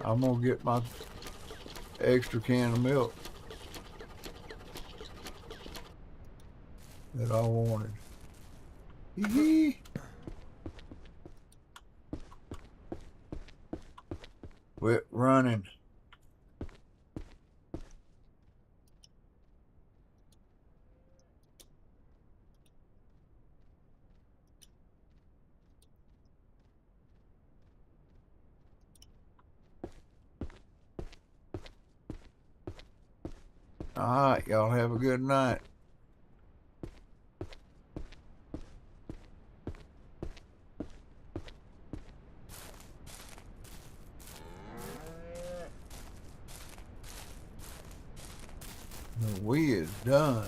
I'm gonna get my extra can of milk that I wanted. Hee. Quit running. Alright, y'all have a good night. We is done.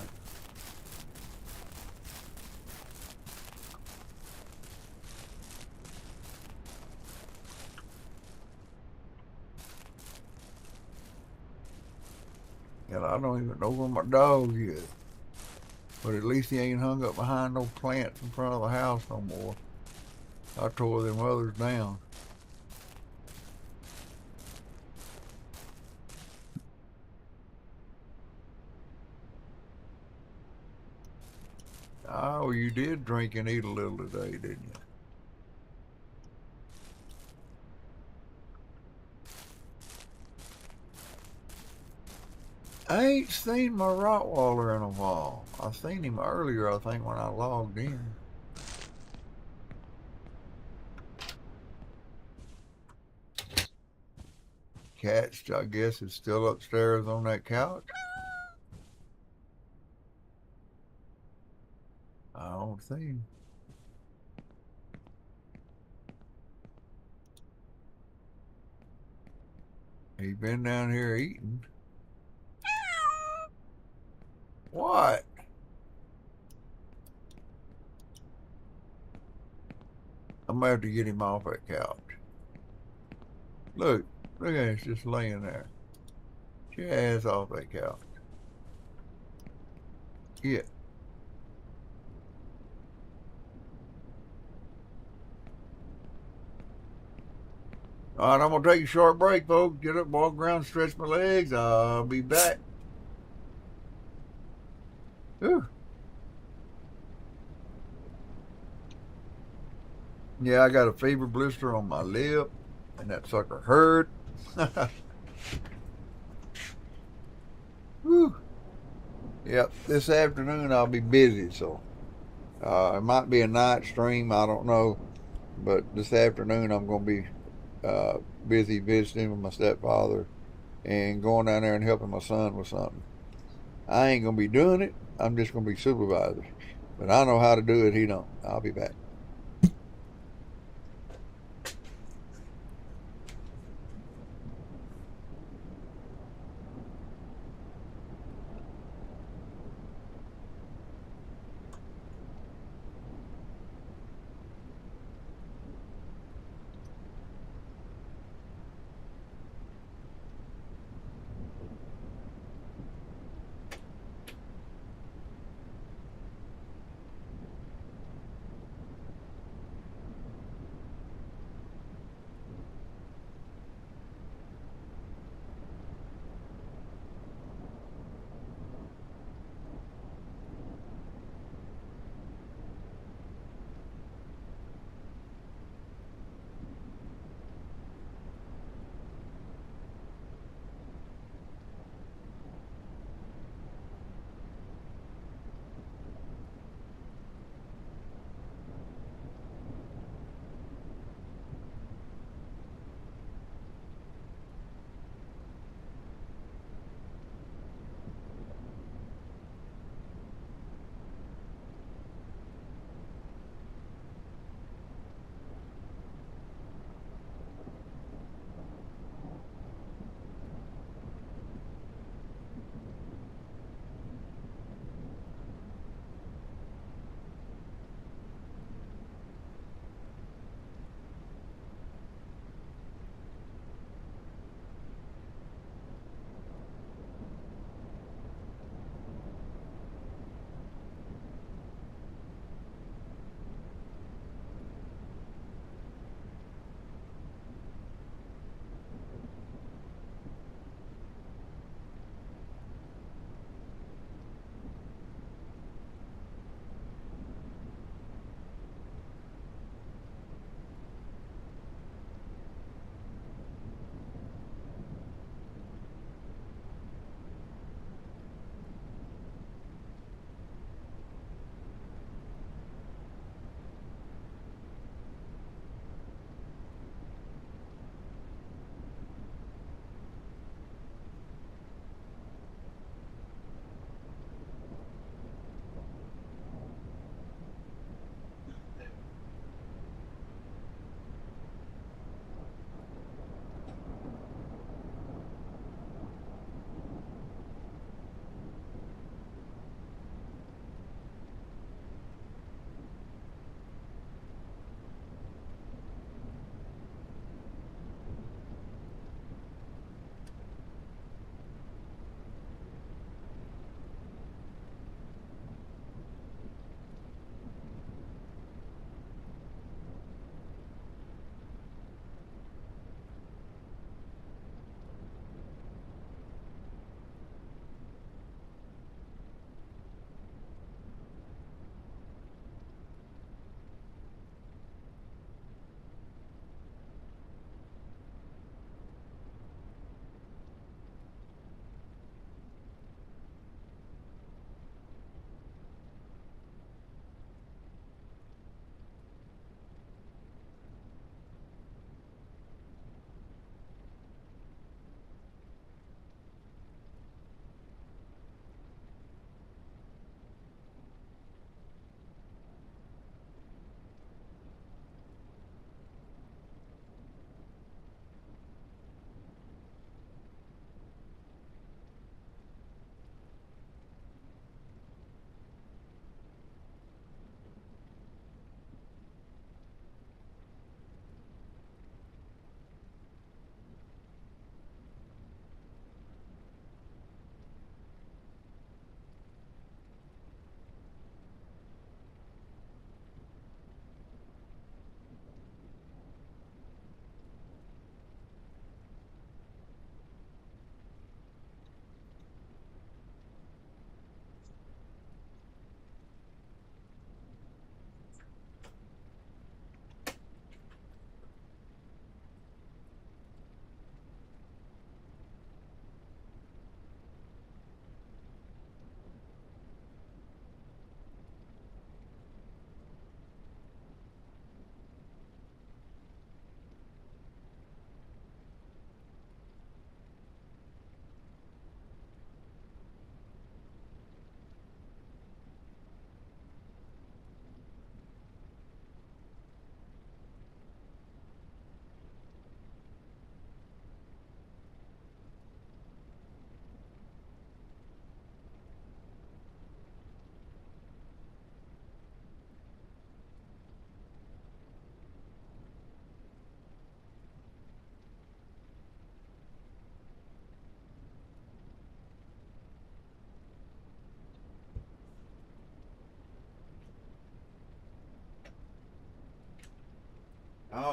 And I don't even know where my dog is. But at least he ain't hung up behind no plants in front of the house no more. I tore them others down. Oh, you did drink and eat a little today, didn't you? I ain't seen my Rottweiler in a while. I seen him earlier, I think, when I logged in. Cat's, I guess, is still upstairs on that couch. I don't see him. He been down here eating. What? I'm gonna have to get him off that couch. Look, look at it, it's just laying there. Get your ass off that couch. Yeah. All right, I'm gonna take a short break, folks. Get up, walk around, stretch my legs. I'll be back. Whew. Yeah, I got a fever blister on my lip, and that sucker hurt. Whew. Yep, this afternoon I'll be busy, so it might be a night stream. I don't know, but this afternoon I'm gonna be busy visiting with my stepfather and going down there and helping my son with something. I ain't gonna be doing it. I'm just gonna be supervisor. But I know how to do it. He don't. I'll be back.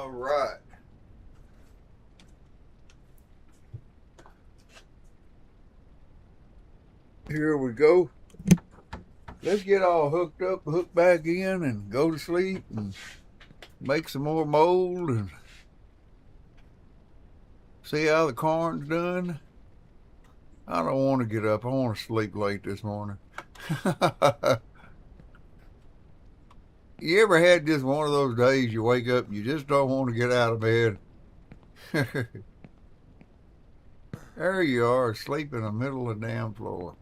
All right. Here we go. Let's get all hooked up, hooked back in, and go to sleep and make some more mold and see how the corn's done. I don't want to get up. I want to sleep late this morning. You ever had just one of those days you wake up and you just don't want to get out of bed? There you are, asleep in the middle of the damn floor.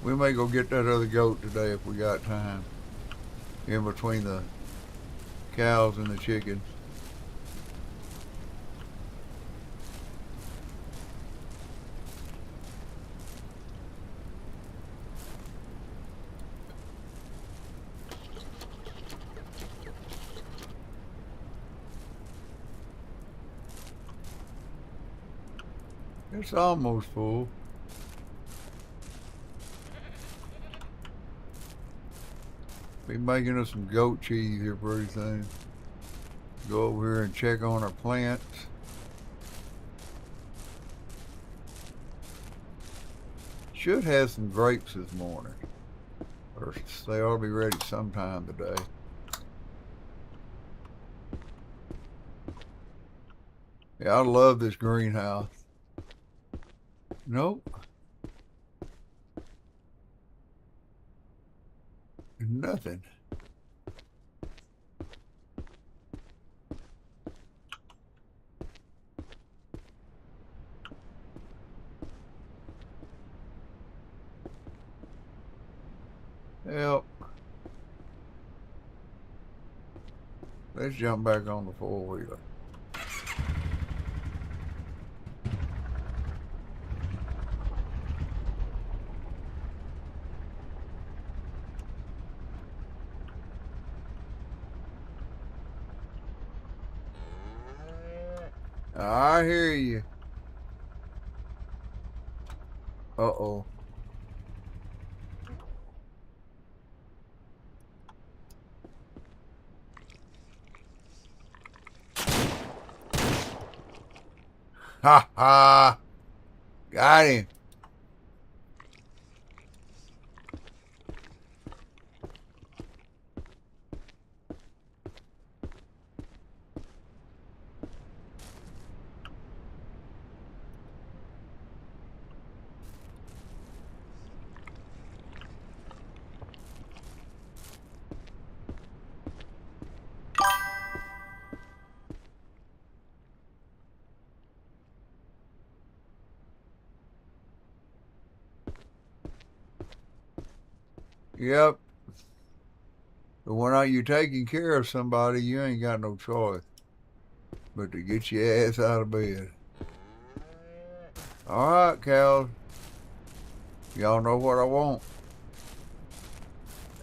We may go get that other goat today if we got time. In between the cows and the chickens. It's almost full. Be making us some goat cheese here pretty soon. Go over here and check on our plants. Should have some grapes this morning. Or they ought to be ready sometime today. Yeah, I love this greenhouse. Nope. Nothing. Yep. Let's jump back on the four-wheeler. I hear you. Uh-oh. Ha ha! Got him. Yep. But when you're taking care of somebody, you ain't got no choice but to get your ass out of bed. All right, cows. Y'all know what I want.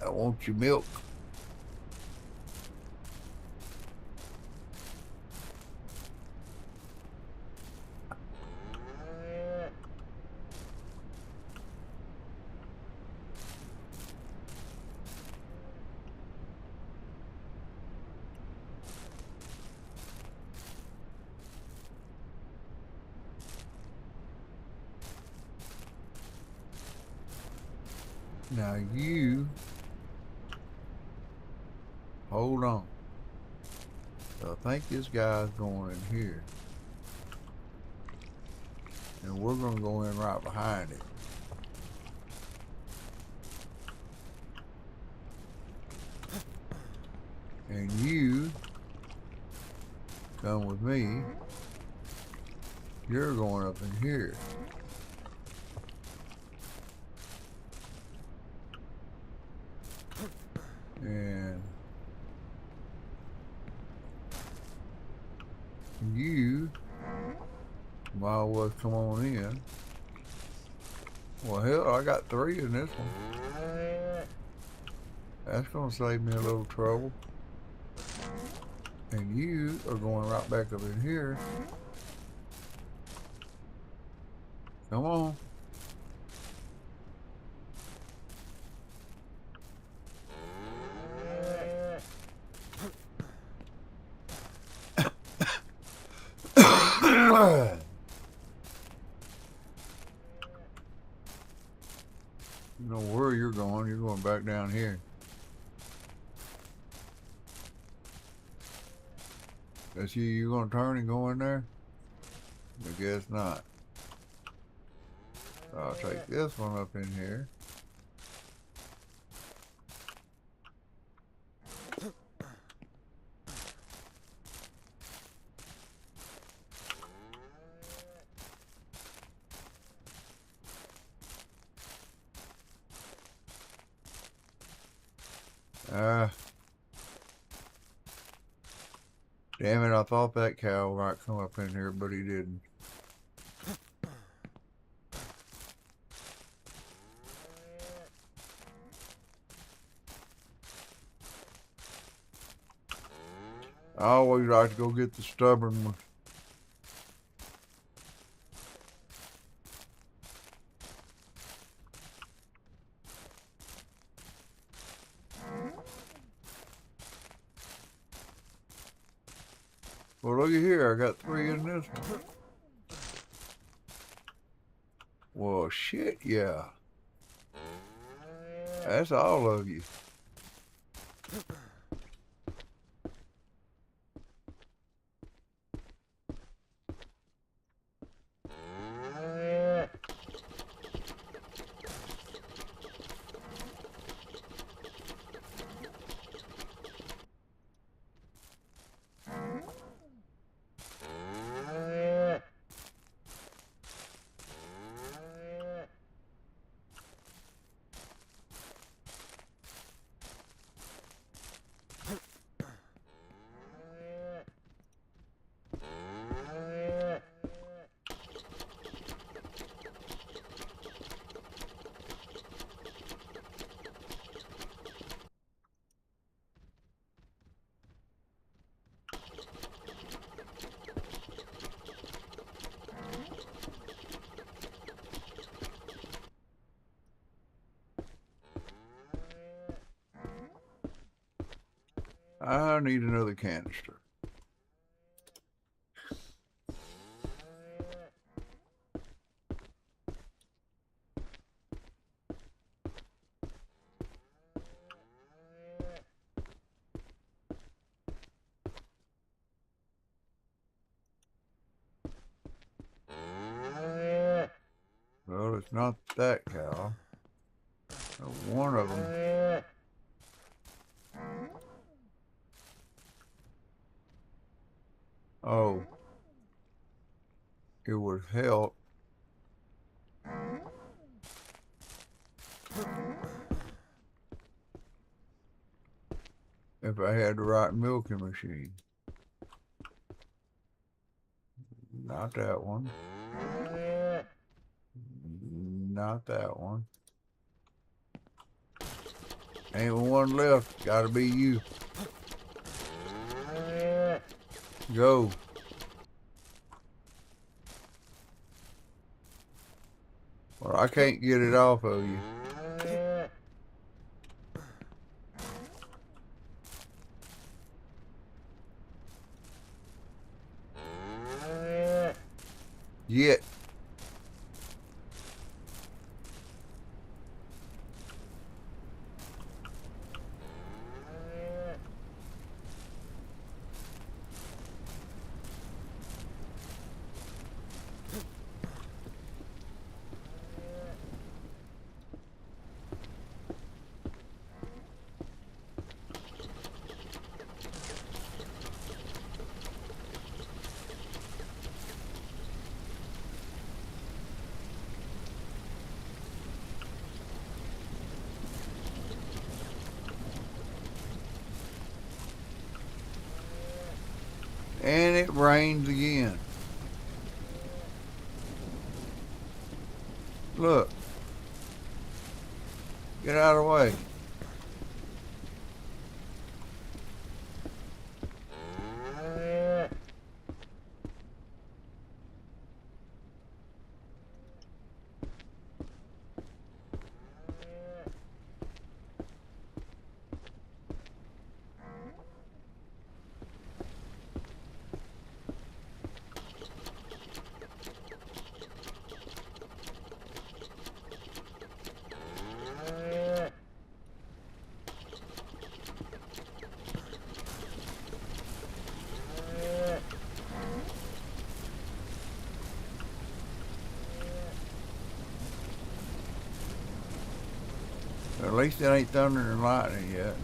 I want your milk. Now you hold on. So I think this guy's going in here. And we're going to go in right behind it. And you come with me. You're going up in here. And you might as well come on in. Well, hell, I got 3 in this one. That's gonna save me a little trouble. And you are going right back up in here. Come on. You know where you're going. You're going back down here. That's you. You gonna turn and go in there? I guess not. I'll take this one up in here. Damn it, I thought that cow might come up in here, but he didn't. I always like to go get the stubborn one. Well, looky here, I got 3 in this one. Well, shit, yeah. That's all of you. I need another canister. Well, it's not that cow. One of them. Oh. It would help if I had the right milking machine. Not that one. Not that one. Ain't one left. Gotta be you. Go. Well, I can't get it off of you. Yet. And it rains again. Look, Get out of the way. At least it ain't thunder and lightning yet.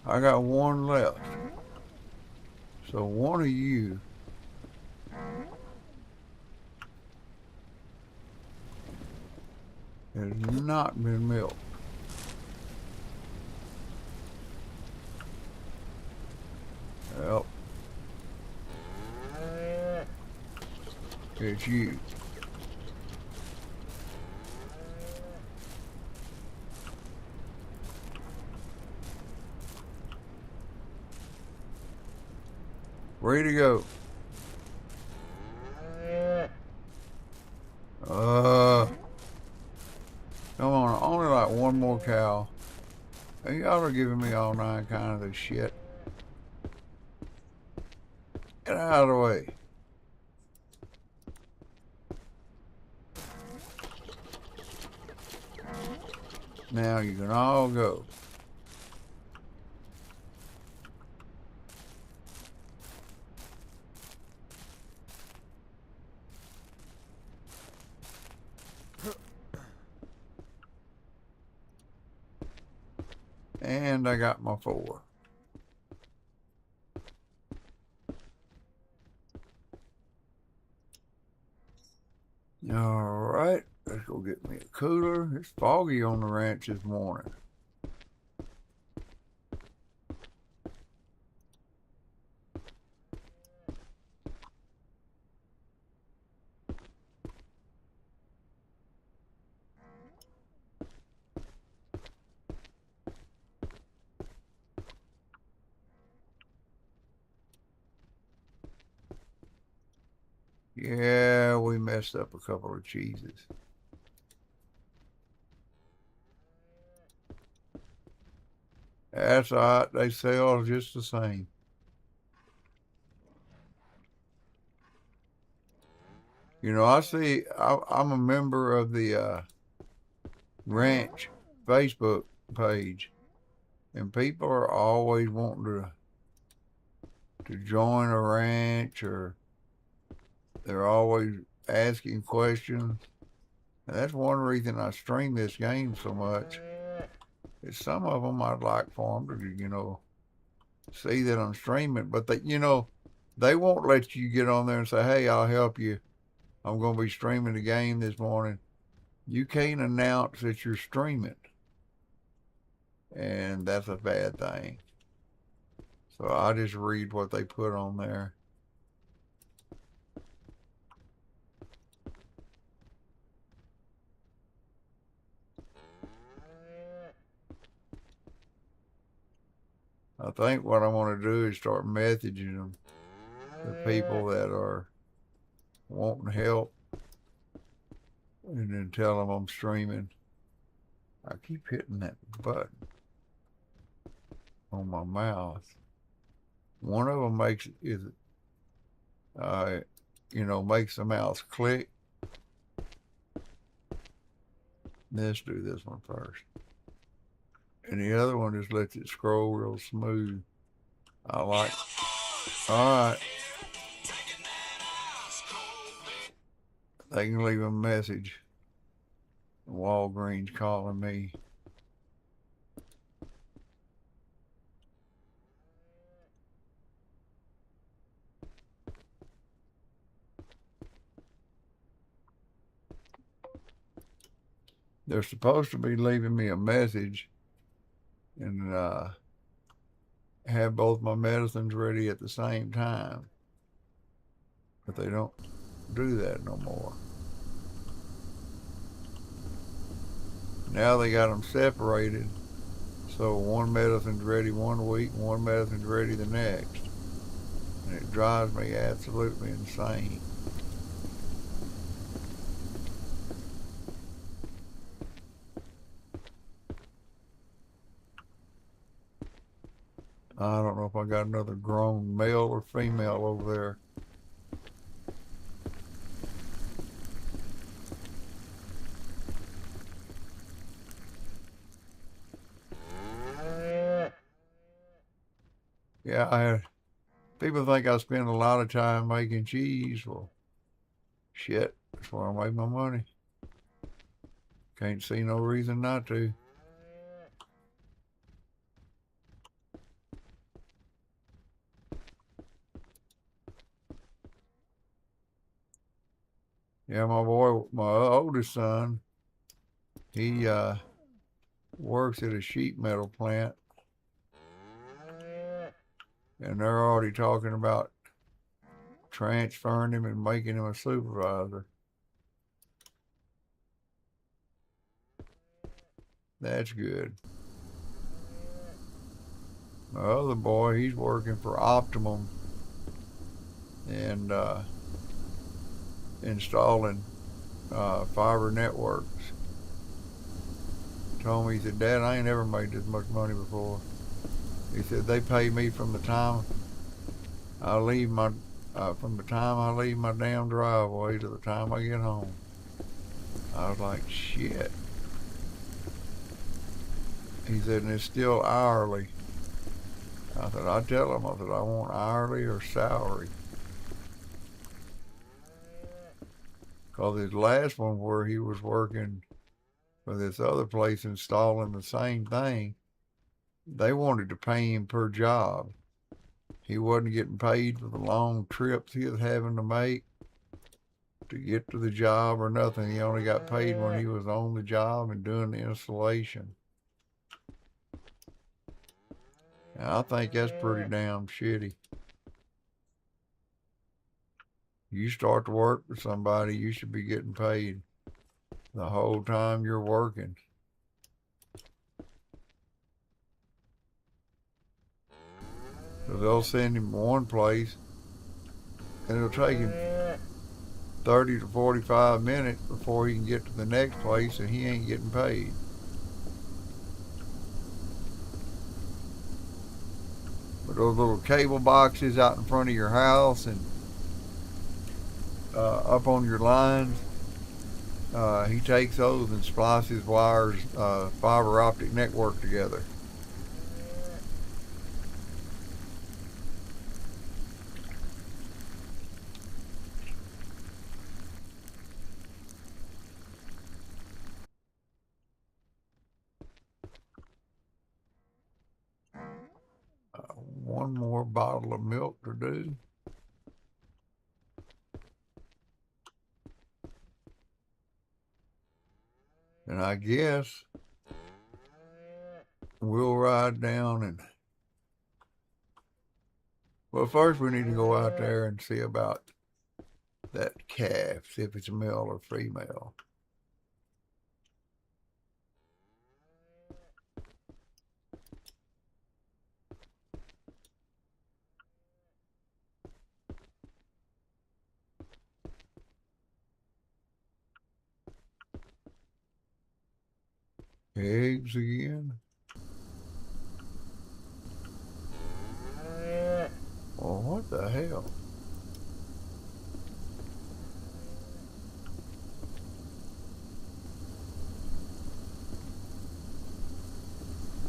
I got one left. So one of you has not been milked. Well, it's you. Ready to go. Come on, only like one more cow. And y'all are giving me all nine kinds of shit. Get out of the way. Now you can all go. And I got my 4. All right, let's go get me a cooler. It's foggy on the ranch this morning. Yeah, we messed up a couple of cheeses. That's all right. They sell just the same. You know, I see, I'm a member of the ranch Facebook page, and people are always wanting to join a ranch, or they're always asking questions. And that's one reason I stream this game so much. Is some of them I'd like for them to, see that I'm streaming, but they won't let you get on there and say, "Hey, I'll help you. I'm going to be streaming the game this morning." You can't announce that you're streaming, and that's a bad thing. So I just read what they put on there. I think what I want to do is start messaging them the people that are wanting help, and then tell them I'm streaming. I keep hitting that button on my mouse. One of them uh, makes the mouse click. Let's do this one first. And the other one just lets it scroll real smooth. I like. All right. They can leave a message. Walgreens calling me. They're supposed to be leaving me a message and have both my medicines ready at the same time. But they don't do that no more. Now they got them separated. So one medicine's ready one week, and one medicine's ready the next. And it drives me absolutely insane. I don't know if I got another grown male or female over there. Yeah, people think I spend a lot of time making cheese. Well, shit, that's where I make my money. Can't see no reason not to. Yeah, my oldest son, he works at a sheet metal plant, and they're already talking about transferring him and making him a supervisor. That's good. My other boy, he's working for Optimum and installing fiber networks. Told me, he said, Dad, I ain't ever made this much money before. He said, they pay me from the time I leave my damn driveway to the time I get home. I was like, shit. He said, and it's still hourly. I said, I tell him, I said, I want hourly or salary. Because his last one where he was working for this other place installing the same thing, they wanted to pay him per job. He wasn't getting paid for the long trips he was having to make to get to the job or nothing. He only got paid when he was on the job and doing the installation. And I think that's pretty damn shitty. You start to work for somebody, you should be getting paid the whole time you're working. So they'll send him one place and it'll take him 30 to 45 minutes before he can get to the next place and he ain't getting paid. But those little cable boxes out in front of your house and up on your lines, he takes those and splices wires, fiber optic network together. One more bottle of milk to do. And I guess we'll ride down and, well, first we need to go out there and see about that calf, see if it's male or female. Eggs again. Well, what the hell?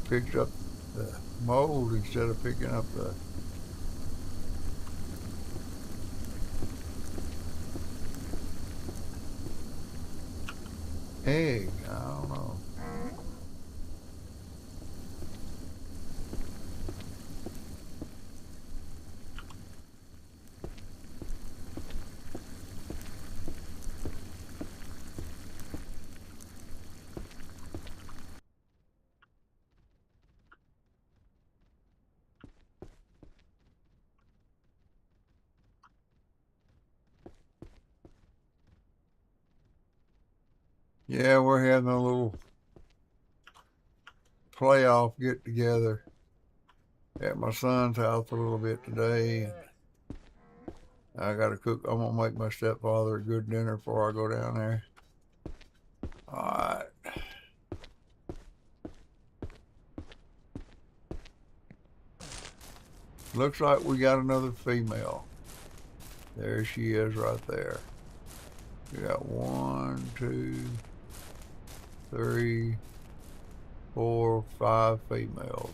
Picked up the mold instead of picking up the egg. I don't know. Yeah, we're having a little playoff get together at my son's house a little bit today. I gotta cook. I'm gonna make my stepfather a good dinner before I go down there. All right. Looks like we got another female. There she is right there. We got 1, 2, 3, 4, 5 females.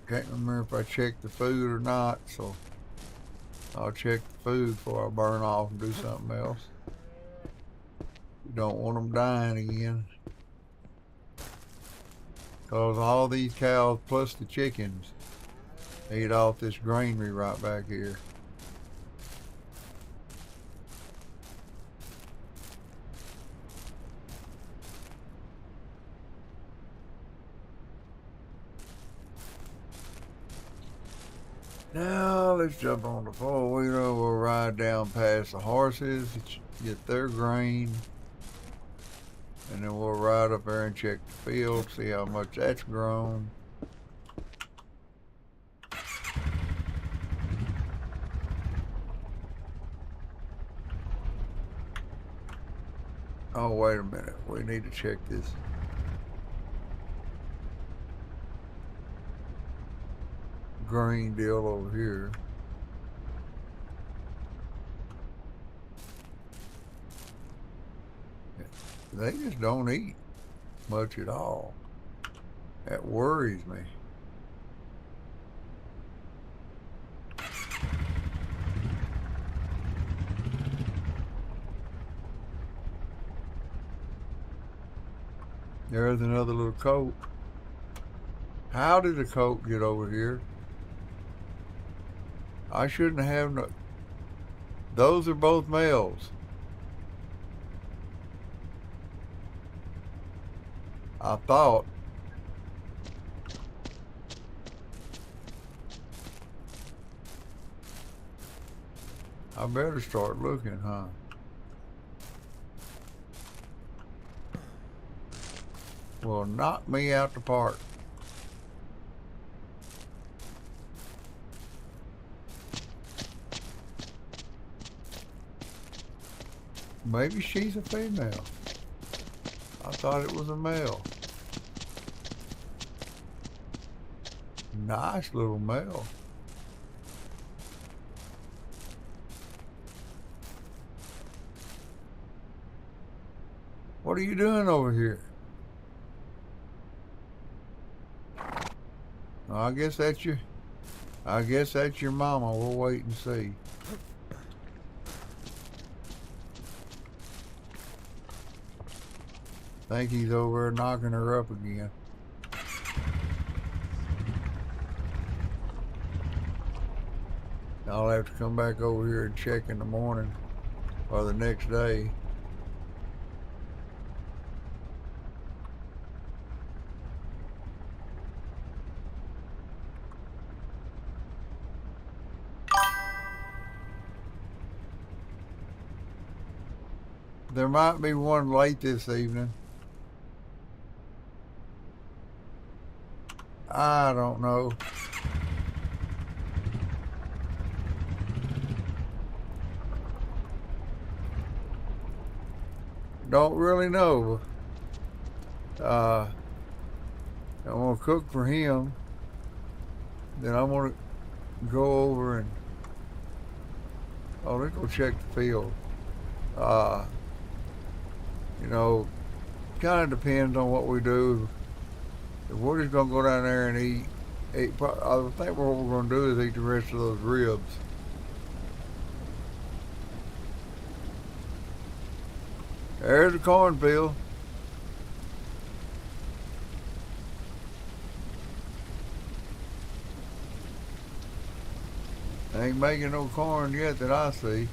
Can't remember if I checked the food or not, so I'll check the food before I burn off and do something else. You don't want them dying again. Because all these cows plus the chickens eat off this granary right back here. Now let's jump on the four-wheeler. We'll ride down past the horses, get their grain, and then we'll ride up there and check the field, see how much that's grown. Oh, wait a minute. We need to check this. Grain deal over here. They just don't eat much at all. That worries me. There's another little coat. How did the coat get over here? I shouldn't have no. Those are both males. I thought. I better start looking, huh? Well, knock me out the park. Maybe she's a female. I thought it was a male. Nice little male. What are you doing over here? I guess that's your mama. We'll wait and see. Think he's over there knocking her up again. I'll have to come back over here and check in the morning or the next day. There might be one late this evening. I don't know. Don't really know. I'm gonna cook for him. Then I'm gonna go over and let's go check the field. Uh, you know, kind of depends on what we do. If we're just gonna go down there and eat, I think what we're gonna do is eat the rest of those ribs. There's the cornfield. Ain't making no corn yet that I see.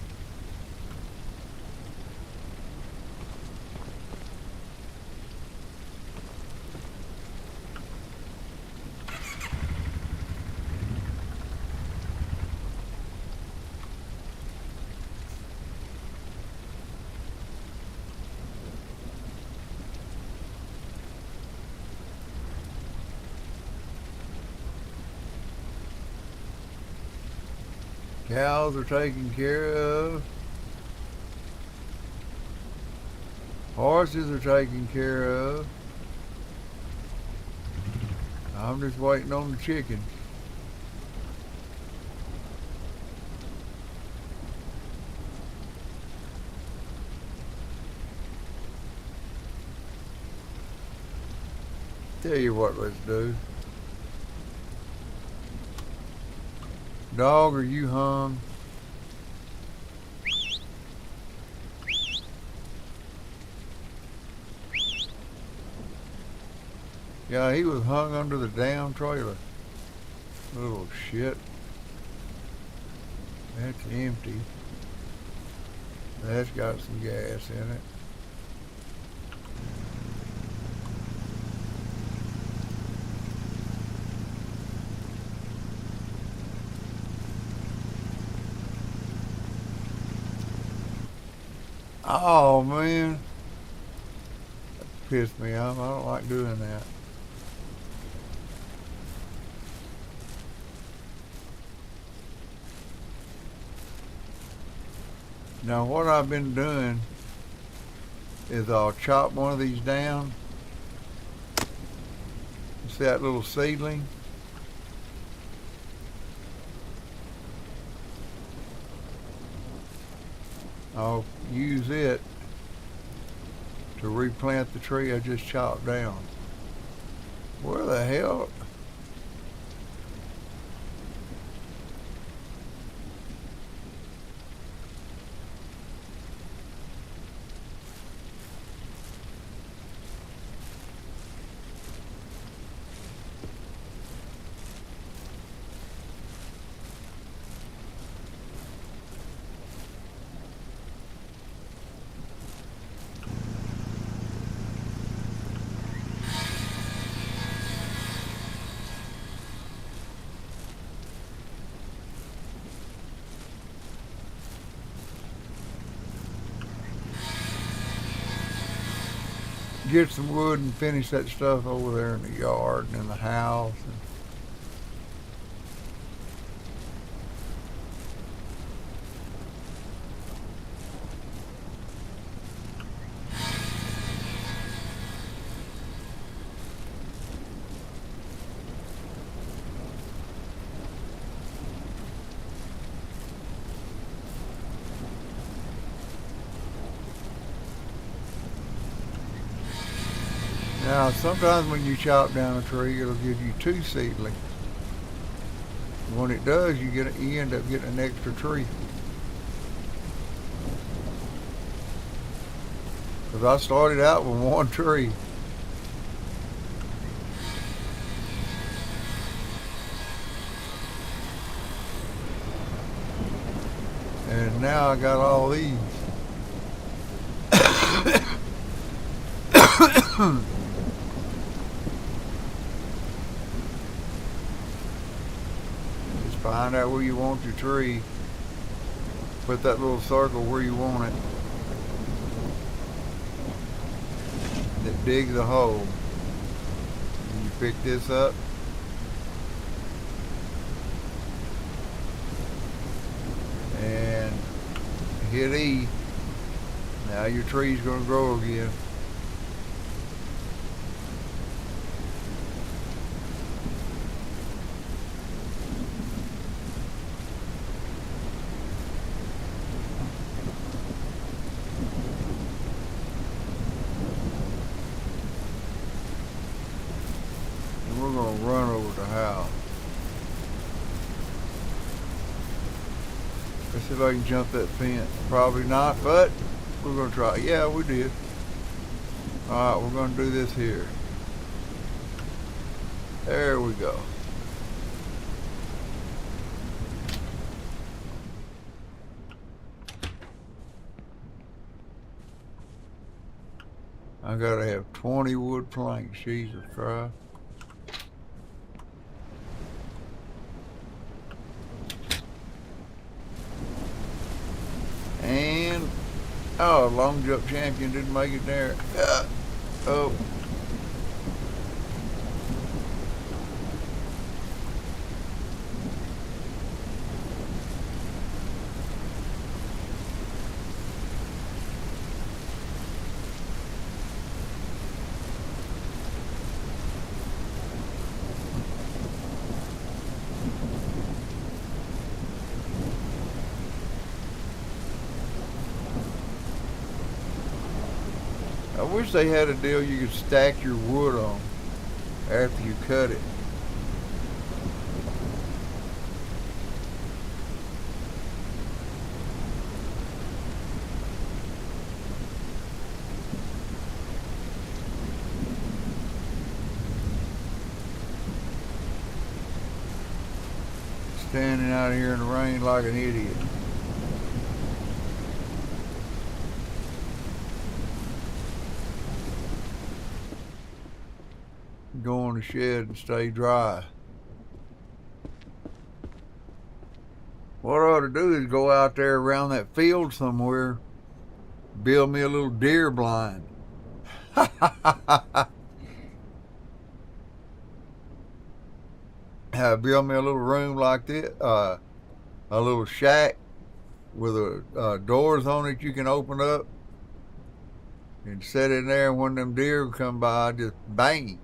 Cows are taken care of. Horses are taken care of. I'm just waiting on the chickens. Tell you what, let's do. Dog, are you hung? Yeah, he was hung under the damn trailer. Little shit. That's empty. That's got some gas in it. Oh man, that pissed me off. I don't like doing that. Now what I've been doing is I'll chop one of these down. You see that little seedling? I'll use it to replant the tree I just chopped down. Where the hell? Get some wood and finish that stuff over there in the yard and in the house. Now, sometimes when you chop down a tree, it'll give you two seedlings. When it does, you end up getting an extra tree. Because I started out with one tree. And now I got all these. Just find out where you want your tree. Put that little circle where you want it. That digs a hole. And you pick this up hit E. Now your tree's gonna grow again. And we're gonna run over the house. Let's see if I can jump that fence. Probably not, but we're gonna try. Yeah, we did. Alright, we're gonna do this here. There we go. I gotta have 20 wood planks, Jesus Christ. And, oh, long jump champion didn't make it there. Oh. I wish they had a deal you could stack your wood on after you cut it. Standing out here in the rain like an idiot. Go in the shed and stay dry. What I ought to do is go out there around that field somewhere, build me a little deer blind. Build me a little room like this, a little shack with doors on it you can open up and sit in there, and when them deer come by, just bang.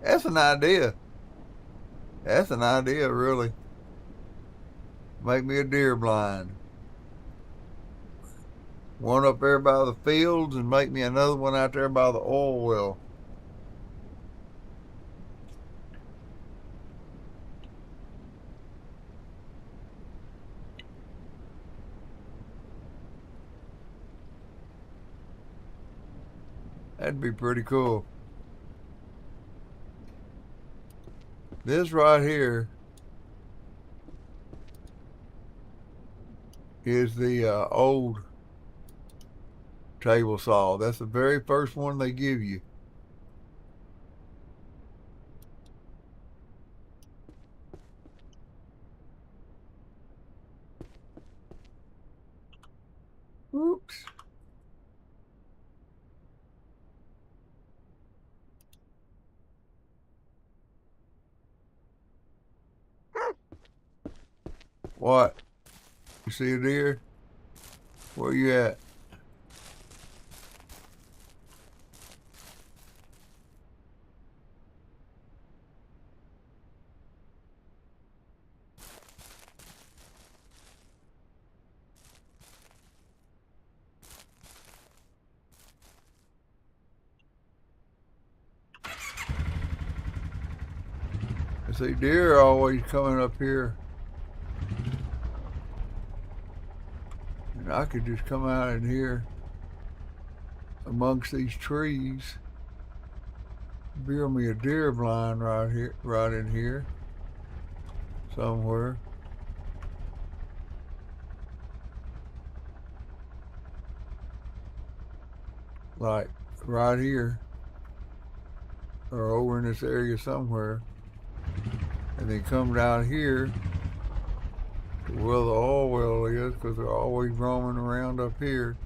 That's an idea. That's an idea, really. Make me a deer blind. One up there by the fields, and make me another one out there by the oil well. That'd be pretty cool. This right here is the old table saw. That's the very first one they give you. Oops. What? You see a deer? Where you at? I see deer are always coming up here. And I could just come out in here amongst these trees, build me a deer blind right here, right in here, somewhere. Like right here, or over in this area somewhere, and then come down here to where the oil well is, because they're always roaming around up here,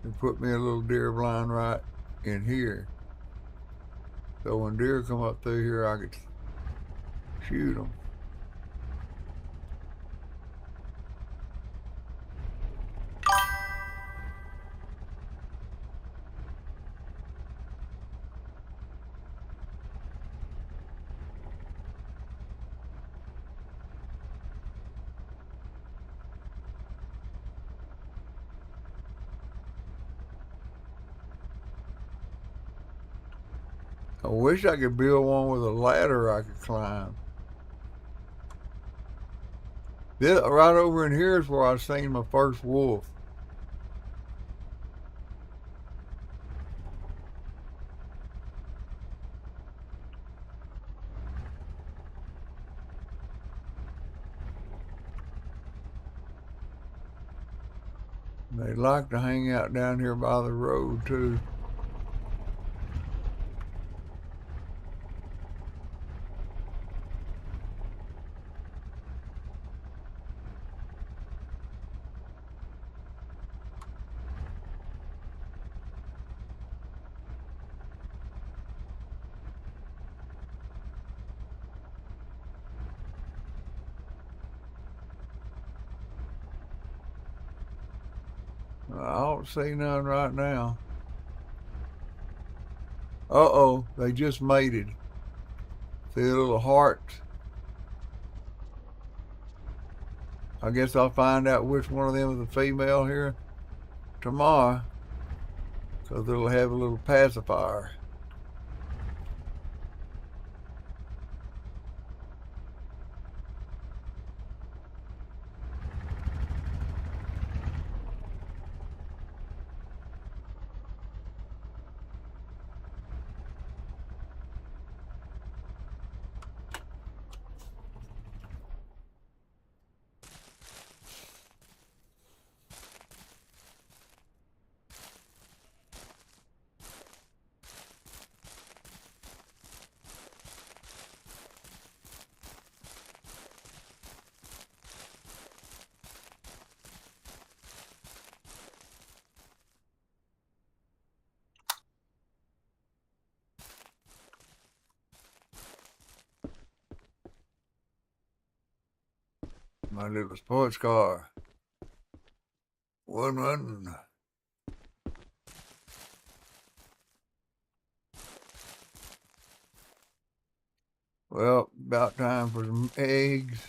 and put me a little deer blind right in here. So when deer come up through here, I could shoot them. I wish I could build one with a ladder I could climb. This, right over in here is where I seen my first wolf. They like to hang out down here by the road too. I don't see none right now. Uh-oh, they just mated. See the little hearts? I guess I'll find out which one of them is a female here tomorrow, because it'll have a little pacifier. My little sports car. One running. Well, about time for some eggs.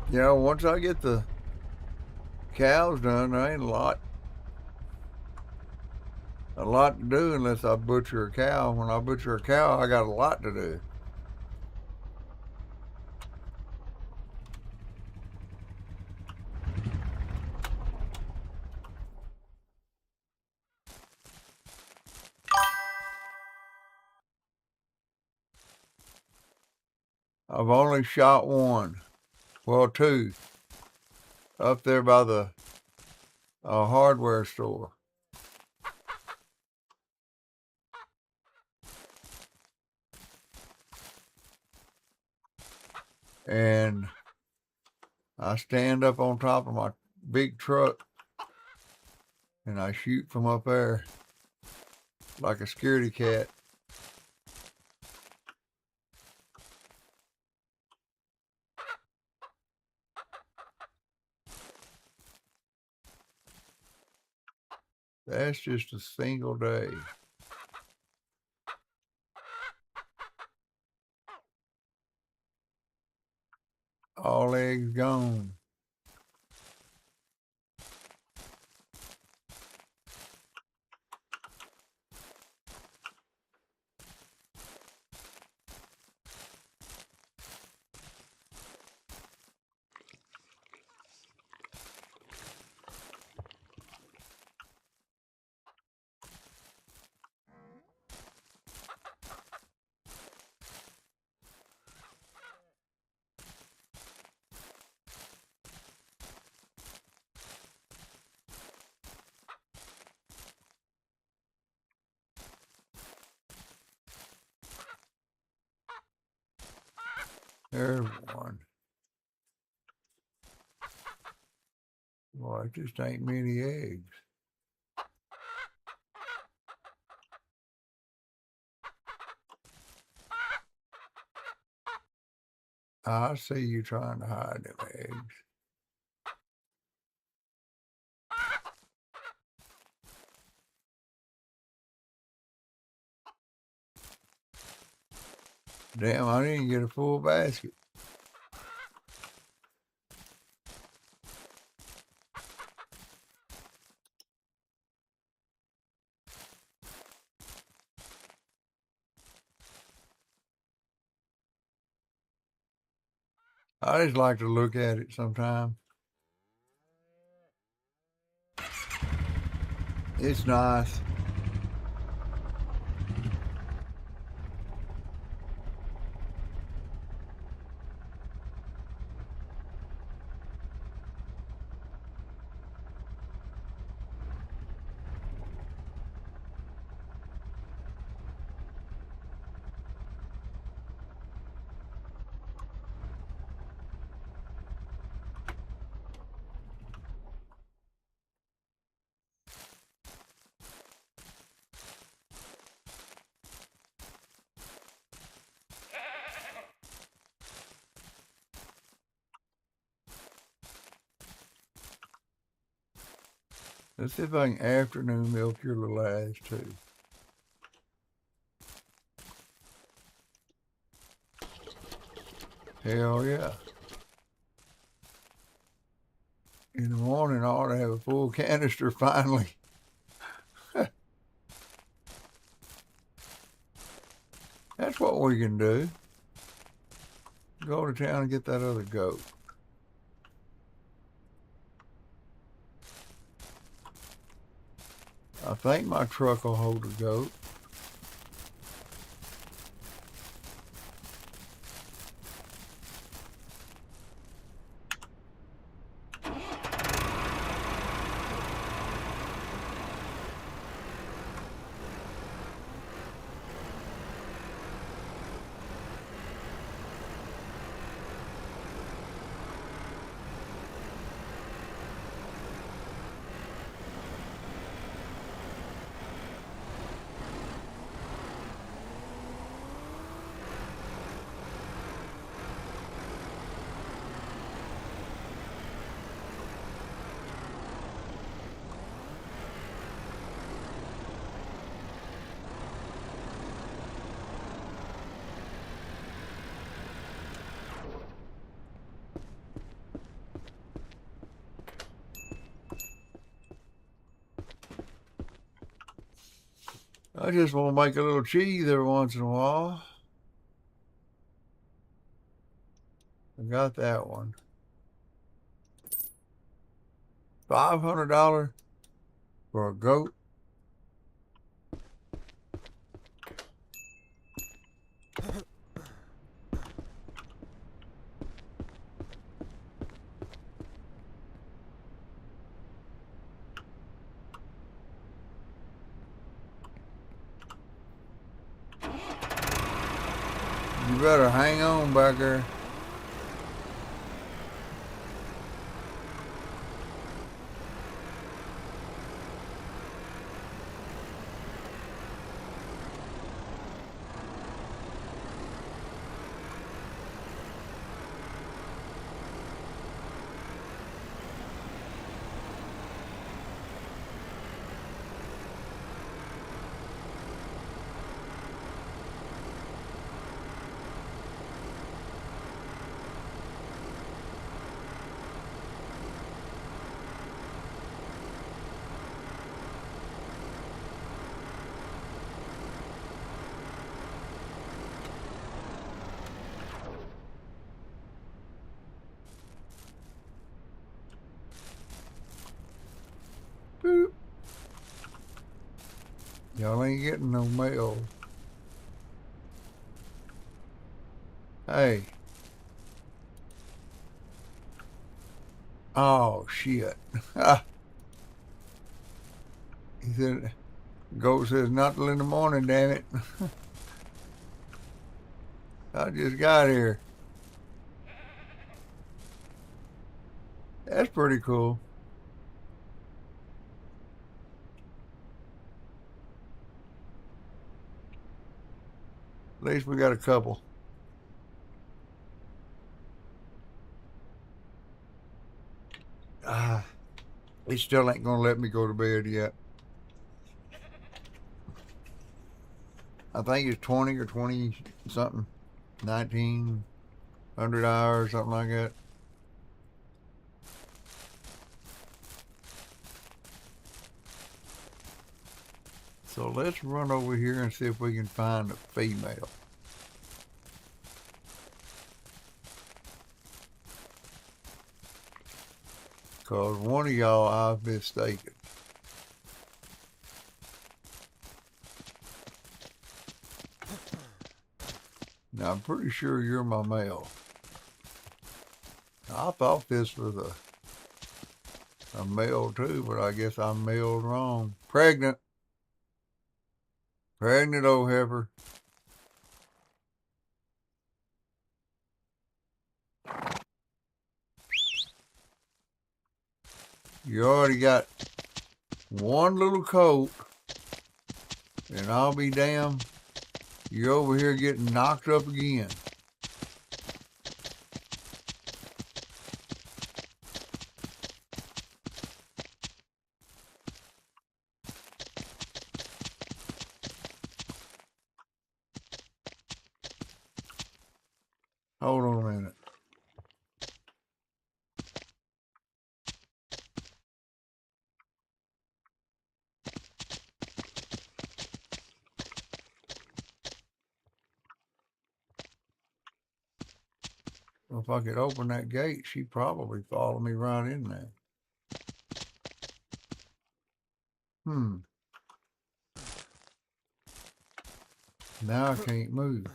You know, once I get the cows done, there ain't a lot to do unless I butcher a cow. When I butcher a cow, I got a lot to do. I've only shot one. Well, two. Up there by the hardware store. And I stand up on top of my big truck and I shoot from up there like a scaredy cat. That's just a single day. All eggs gone. There's one. Boy, it just ain't many eggs. I see you trying to hide them eggs. Damn, I didn't get a full basket. I just like to look at it sometime. It's nice. Let's see if I can afternoon milk your little ass too. Hell yeah. In the morning, I ought to have a full canister finally. That's what we can do. Go to town and get that other goat. I think my truck will hold a goat. I just want to make a little cheese every once in a while. I got that one. $500 for a goat. You better hang on back there. Boop. Y'all ain't getting no mail. Hey. Oh, shit. He said, goat says not till in the morning, damn it. I just got here. That's pretty cool. At least we got a couple. Ah, he still ain't gonna let me go to bed yet. I think it's 20 or 20 something, 1900 hours, something like that. So let's run over here and see if we can find a female. Because one of y'all I've mistaken. Now I'm pretty sure you're my male. I thought this was a male too, but I guess I mailed wrong. Pregnant. Pregnant old heifer. You already got one little coat, and I'll be damned, you're over here getting knocked up again. Hold on a minute. Well, if I could open that gate, she'd probably follow me right in there. Now I can't move.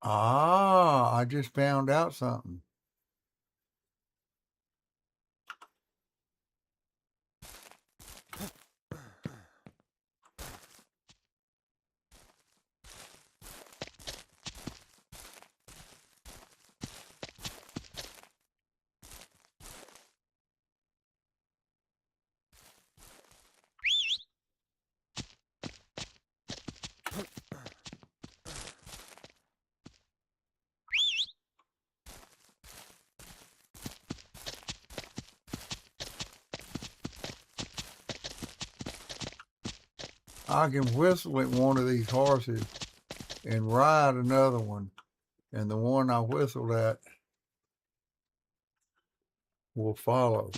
Ah, I just found out something. I can whistle at one of these horses and ride another one, and the one I whistled at will follow.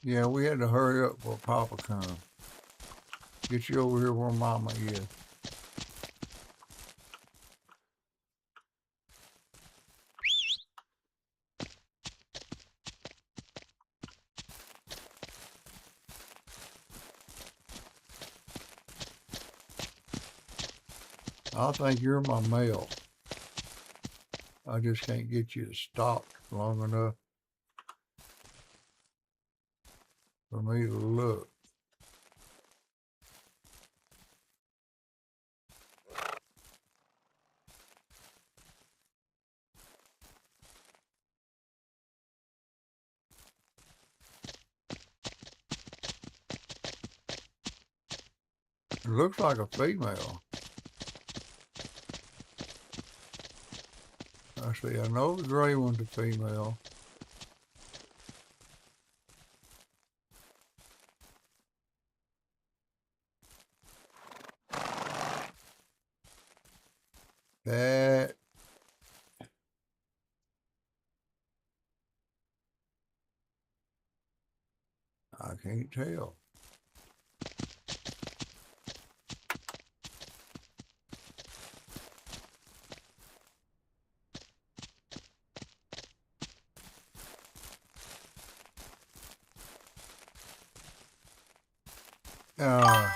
Yeah, we had to hurry up before Papa come. Get you over here where Mama is. I think you're my male. I just can't get you to stop long enough for me to look. It looks like a female. I see, I know the gray one's a female. That I can't tell. Uh,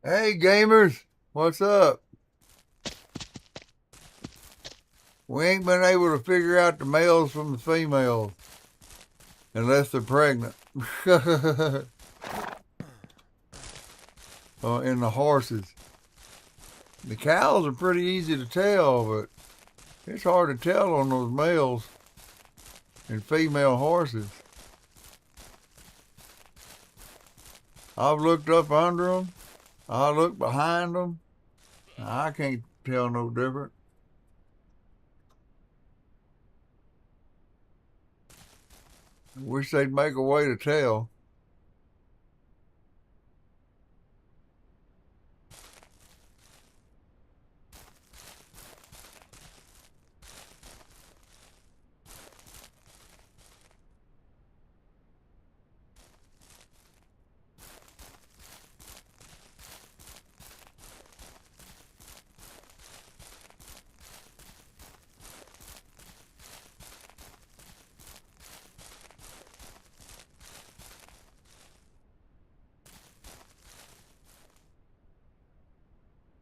hey gamers, what's up? We ain't been able to figure out the males from the females unless they're pregnant. In the horses. The cows are pretty easy to tell, but it's hard to tell on those males and female horses. I've looked up under them. I look behind them. I can't tell no different. I wish they'd make a way to tell.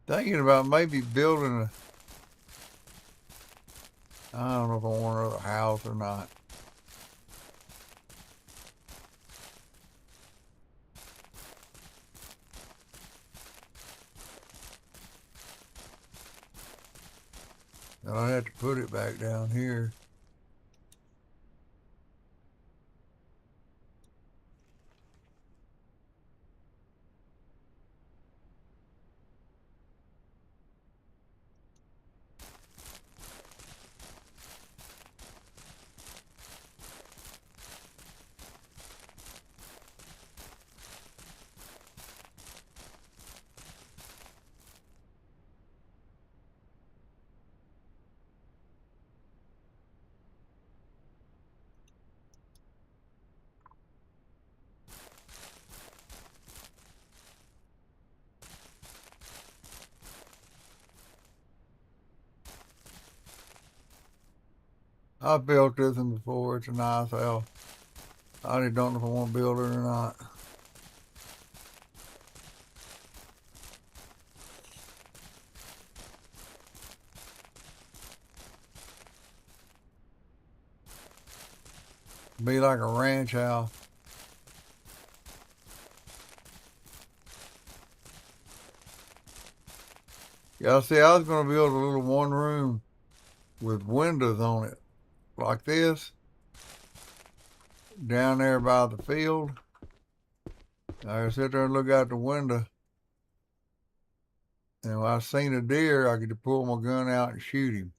Thinking about maybe building I don't know if I want another house or not. I'll have to put it back down here. I've built this one before. It's a nice house. I just don't know if I want to build it or not. Be like a ranch house. Yeah, see, I was going to build a little one room with windows on it, like this, down there by the field. I could sit there and look out the window. And when I seen a deer, I could pull my gun out and shoot him.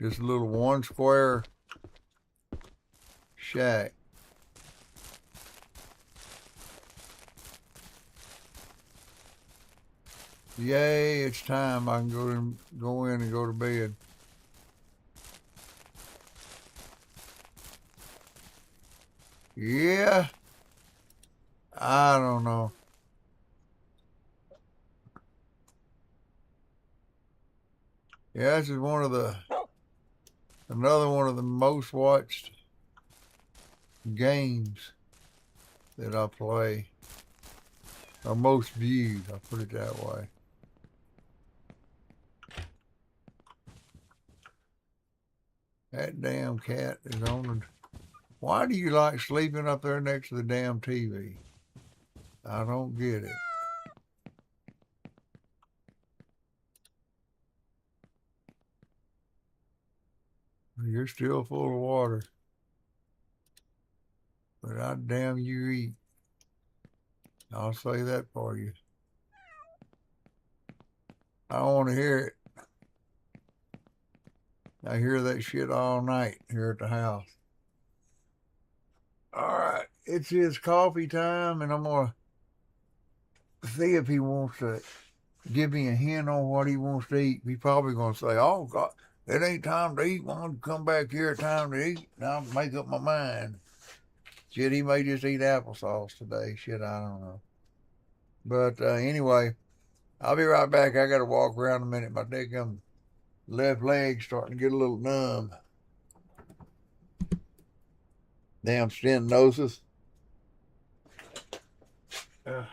Just a little one square shack. Yay, it's time. I can go in and go to bed. Yeah, I don't know. Yeah, this is another one of the most watched games that I play. Or most viewed, I'll put it that way. That damn cat is on the... Why do you like sleeping up there next to the damn TV? I don't get it. You're still full of water. But I damn you eat. I'll say that for you. I don't want to hear it. I hear that shit all night here at the house. All right. it's his coffee time, and I'm gonna see if he wants to give me a hint on what he wants to eat. He's probably gonna say, "Oh God, it ain't time to eat. Why don't you come back here? Time to eat." And I'll make up my mind. Shit, he may just eat applesauce today. Shit, I don't know. But anyway, I'll be right back. I gotta walk around a minute. My damn left leg's starting to get a little numb. Damn stenosis. Uh,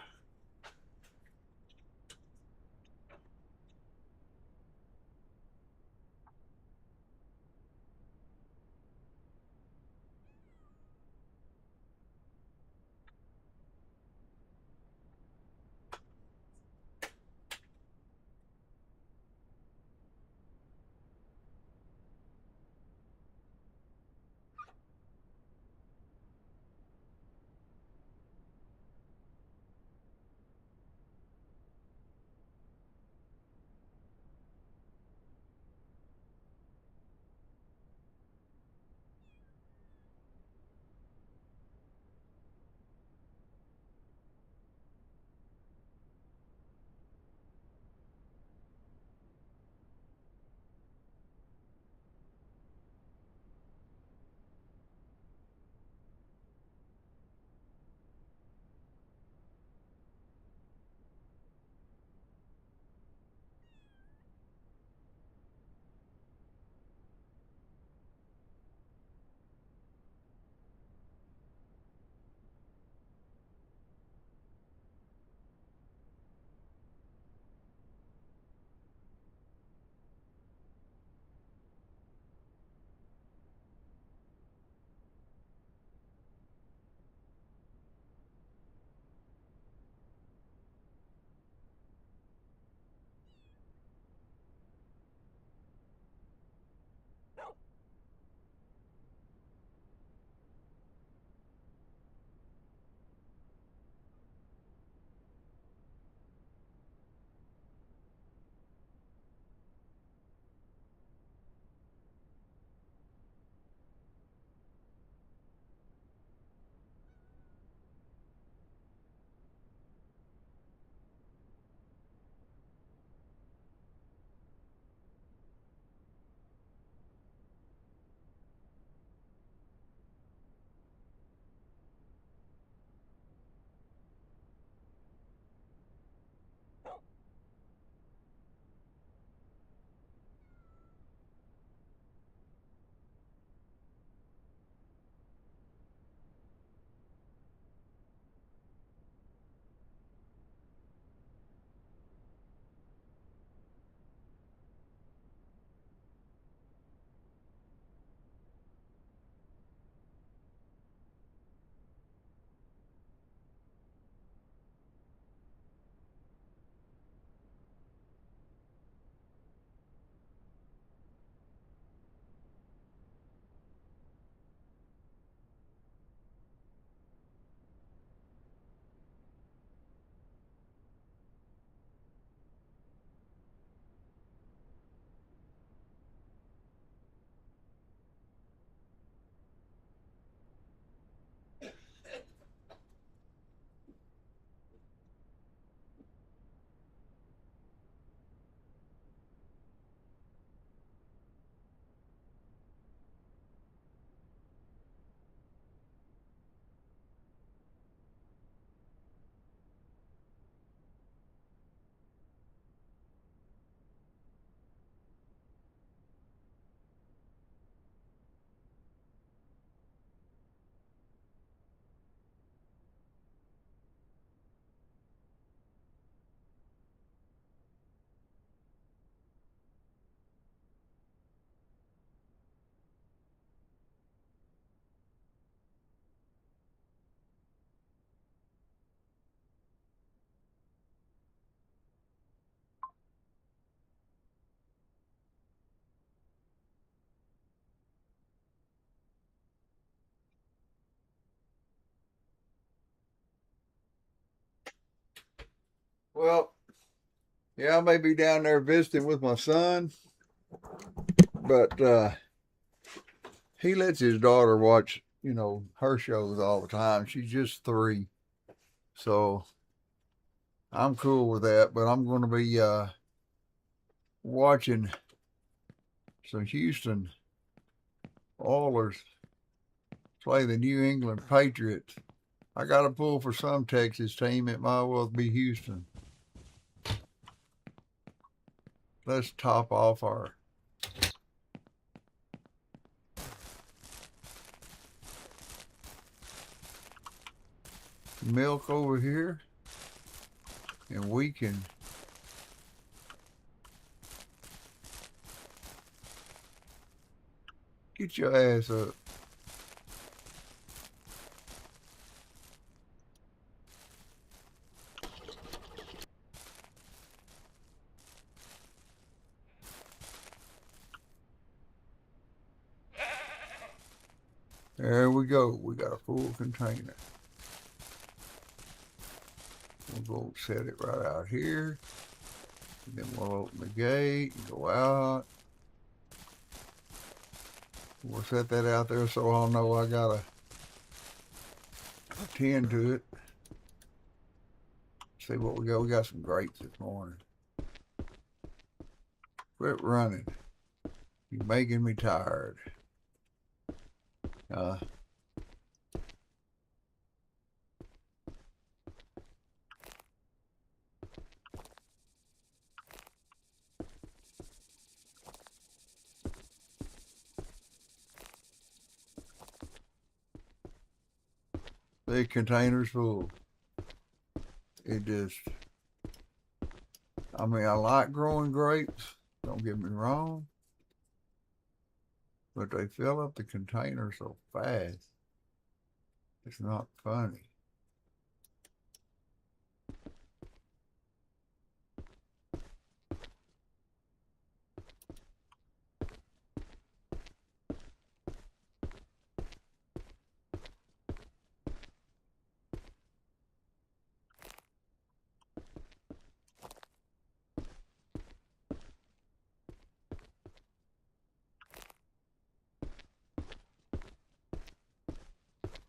well, yeah, I may be down there visiting with my son, but he lets his daughter watch her shows all the time. She's just 3. So I'm cool with that, but I'm going to be watching some Houston Oilers play the New England Patriots. I got to pull for some Texas team. It might well be Houston. Let's top off our milk over here, and we can get your ass up. There we go. We got a full container. We'll go set it right out here. And then we'll open the gate and go out. We'll set that out there so I'll know I gotta attend to it. See what we got. We got some grapes this morning. Quit running. You're making me tired. The container's full. It just, I mean, I like growing grapes, don't get me wrong, but they fill up the container so fast, it's not funny.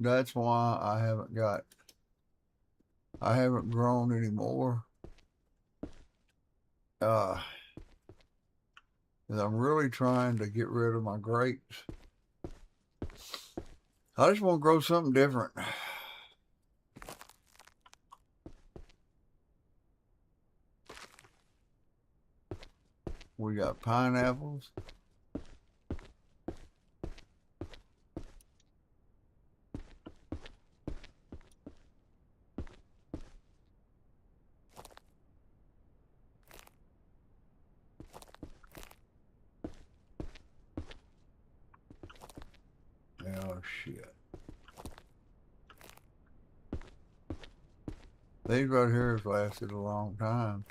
That's why I haven't grown anymore. Cause I'm really trying to get rid of my grapes. I just want to grow something different. We got pineapples. Oh shit. These right here have lasted a long time.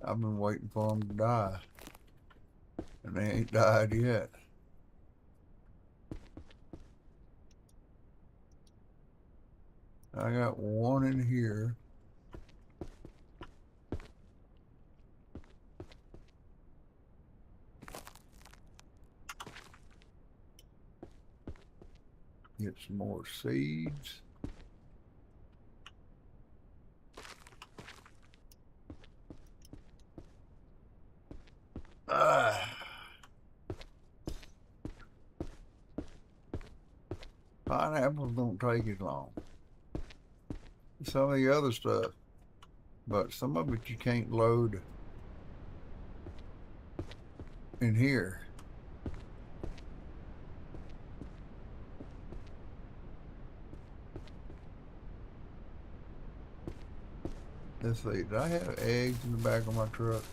I've been waiting for them to die. And they ain't died yet. I got one in here. Get some more seeds. Pineapples don't take as long. Some of the other stuff, but some of it you can't load in here. Let's see, did I have eggs in the back of my truck?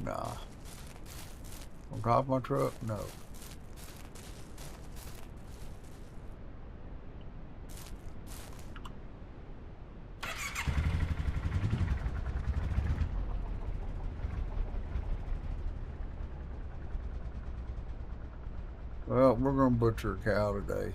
Nah. On top of my truck? No. Well, we're going to butcher a cow today.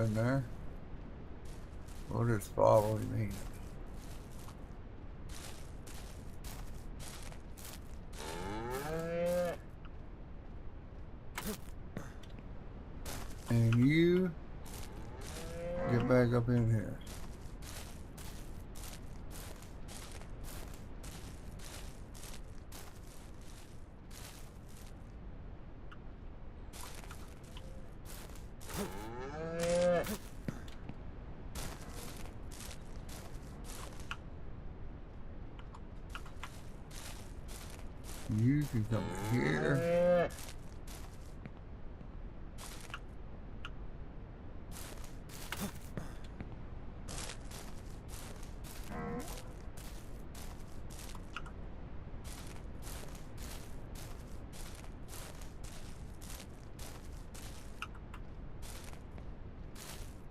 in there. We'll just follow him in. And you get back up in here. You can come in here.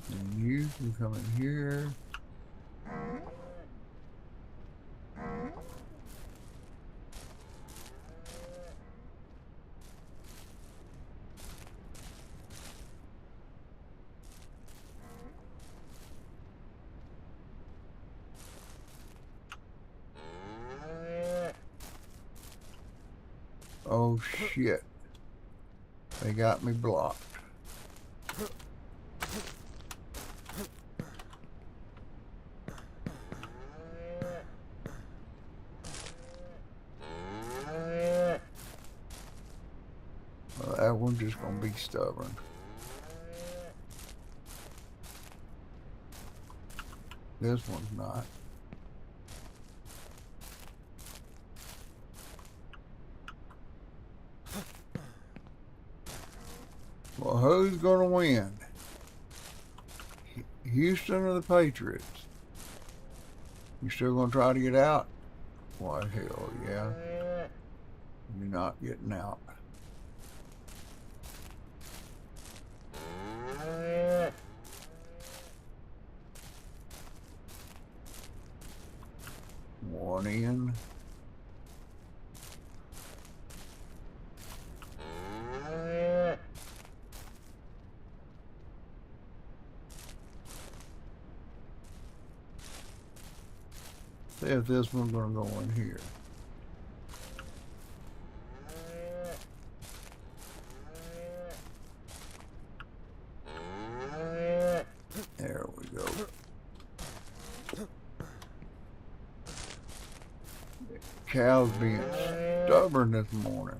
And you can come in here. Oh shit. They got me blocked. Well, that one's just gonna be stubborn. This one's not. Well, who's gonna win? Houston or the Patriots? You still gonna try to get out? Why, hell yeah. You're not getting out. One in. See if this one's gonna go in here. There we go. The cow's being stubborn this morning.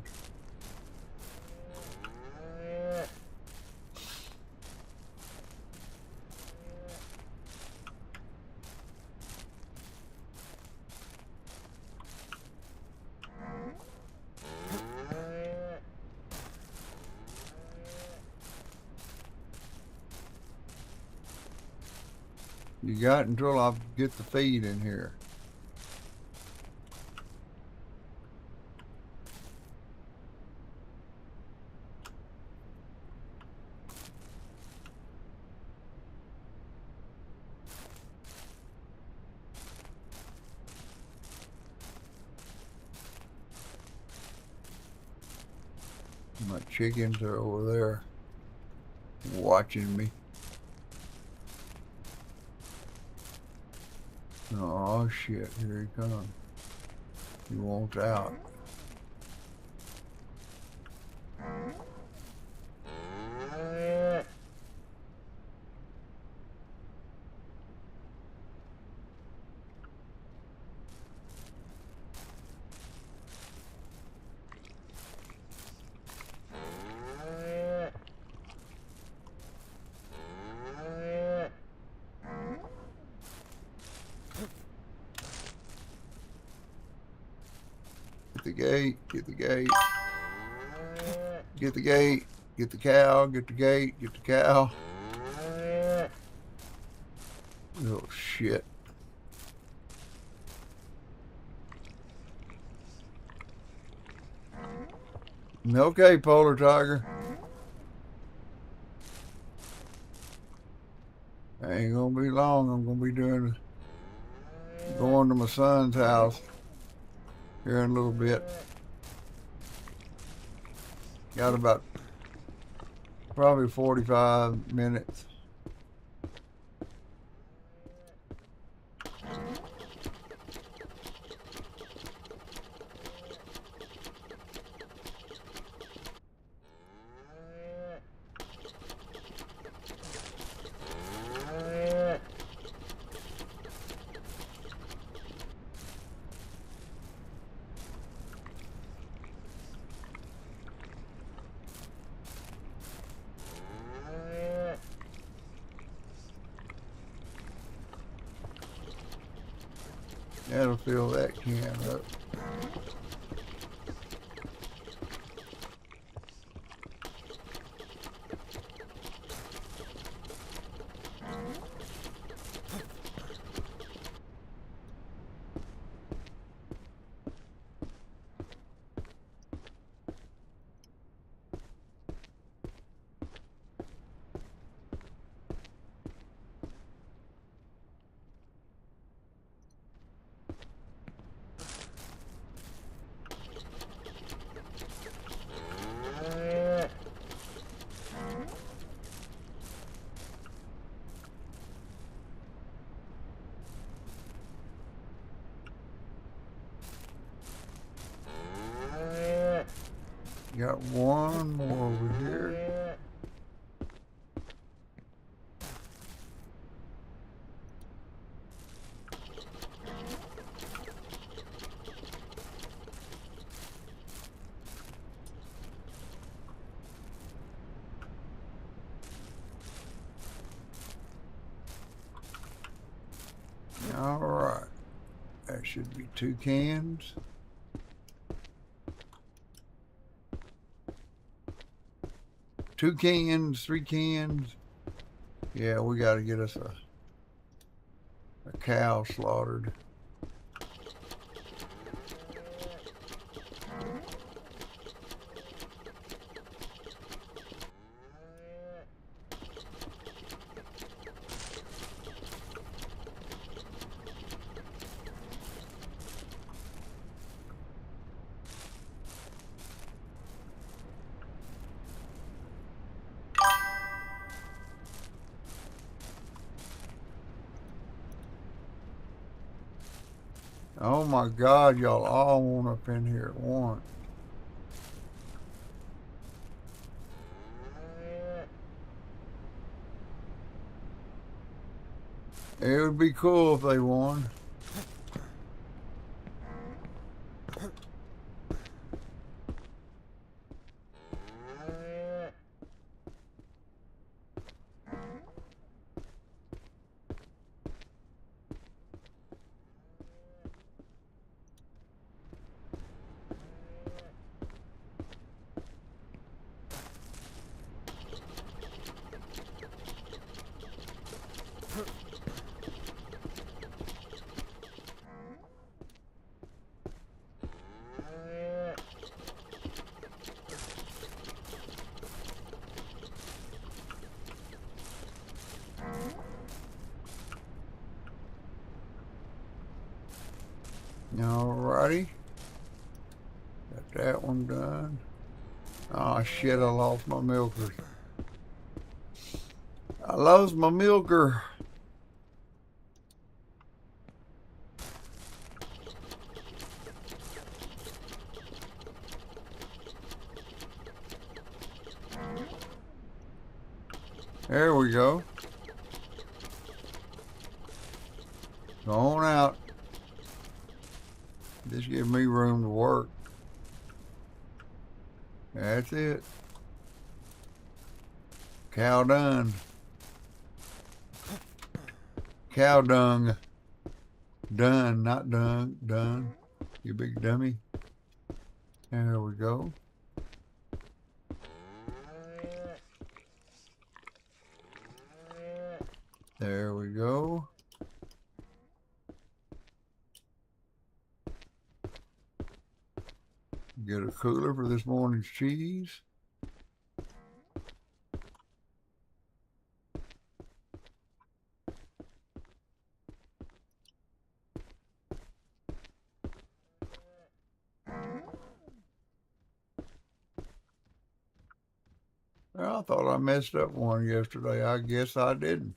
You got until I get the feed in here. My chickens are over there watching me. Oh shit, here he comes. He wants out. Get the gate, get the gate. Get the gate, get the cow, get the gate, get the cow. Oh shit. Okay, Polar Tiger. Ain't gonna be long. I'm gonna be going to my son's house here in a little bit. Got about probably 45 minutes That'll fill that can up. Got one more over here. All right, that should be 2 cans. Two cans, 3 cans. Yeah, we got to get us a cow slaughtered. Oh my God, y'all all want up in here at once. It would be cool if they won. Alrighty. Got that one done. Oh shit, I lost my milker. I lost my milker. There we go. Go on out. Just give me room to work. That's it. Cow done. Cow dung. Done, not done. Done. You big dummy. There we go. There we go. Get a cooler for this morning's cheese. I thought I messed up one yesterday. I guess I didn't.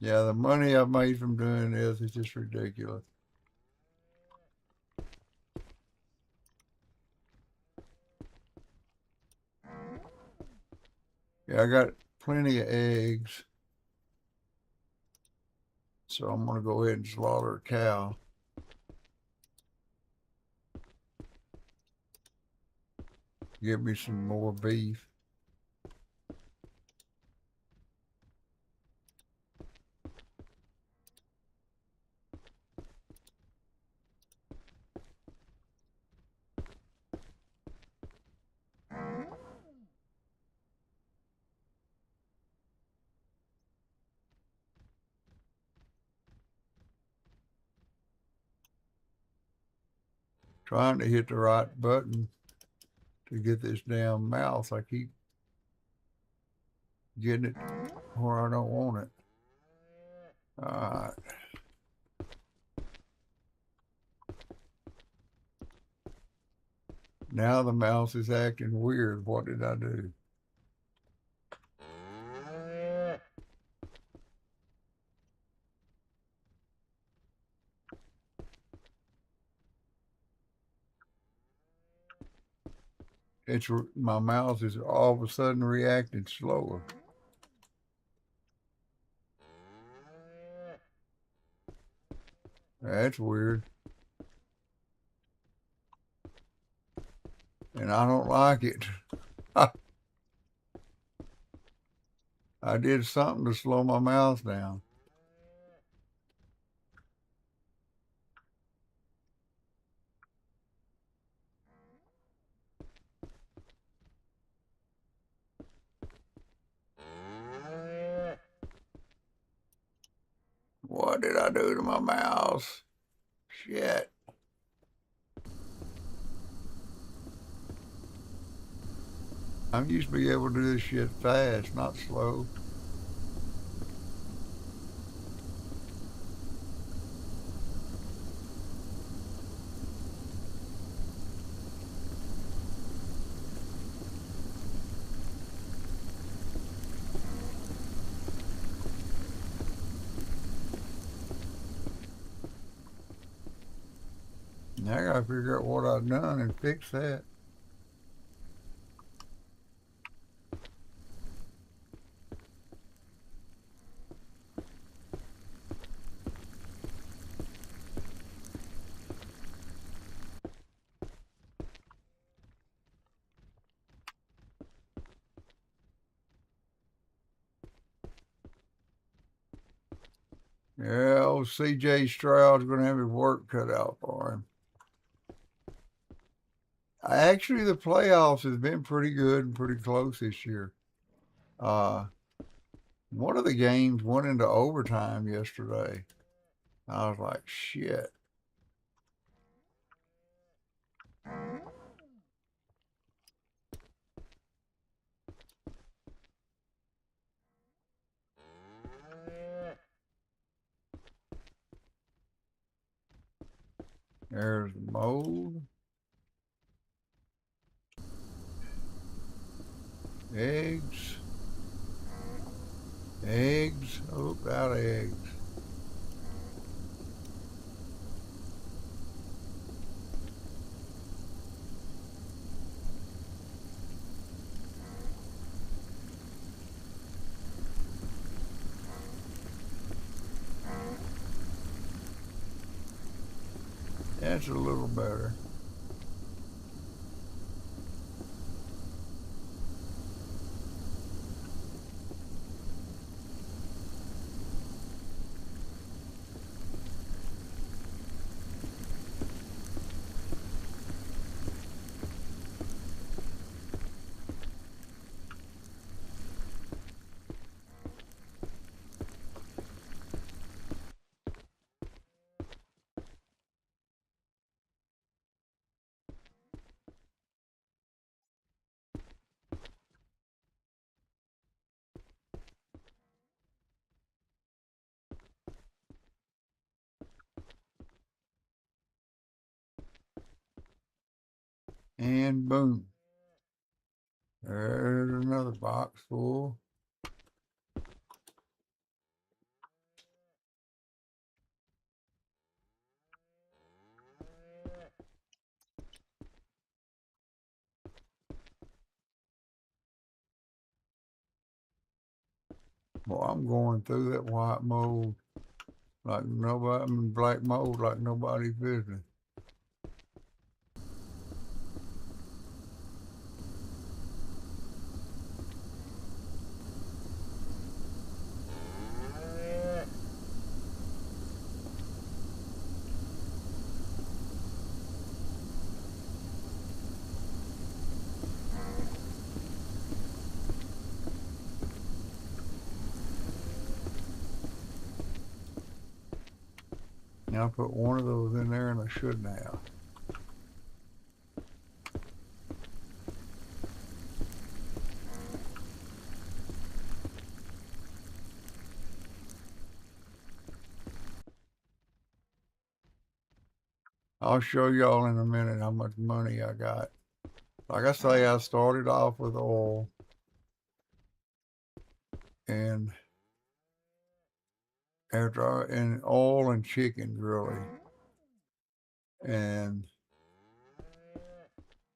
Yeah, the money I've made from doing this is just ridiculous. Yeah, I got plenty of eggs. So I'm going to go ahead and slaughter a cow. Give me some more beef. Trying to hit the right button to get this damn mouse. I keep getting it where I don't want it. All right. Now the mouse is acting weird. What did I do? It's my mouse is all of a sudden reacting slower. That's weird. And I don't like it. I did something to slow my mouse down. What did I do to my mouse? Shit. I'm used to be able to do this shit fast, not slow. Now I gotta figure out what I've done and fix that. Yeah, old CJ Stroud's gonna have his work cut out for him. Actually, the playoffs has been pretty good and pretty close this year. Uh, one of the games went into overtime yesterday. I was like, shit. There's the mold. Eggs. Eggs. Oh, out of eggs. That's a little better. And boom. There's another box full. Well, I'm going through that white mold like nobody, black mold like nobody's business. Now I put one of those in there and I shouldn't have. I'll show y'all in a minute how much money I got. Like I say, I started off with oil and and oil and chicken really. And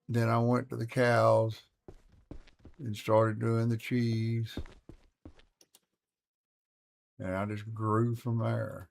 then I went to the cows and started doing the cheese. And I just grew from there.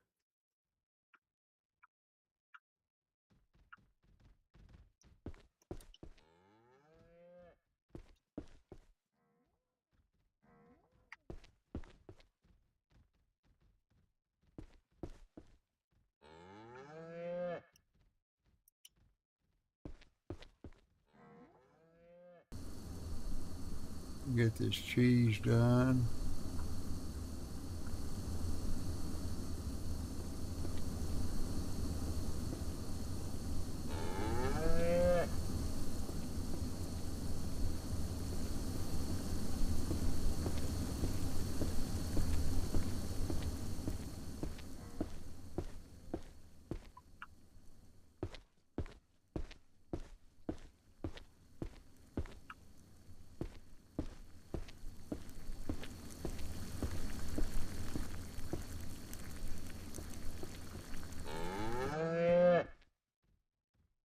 Get this cheese done.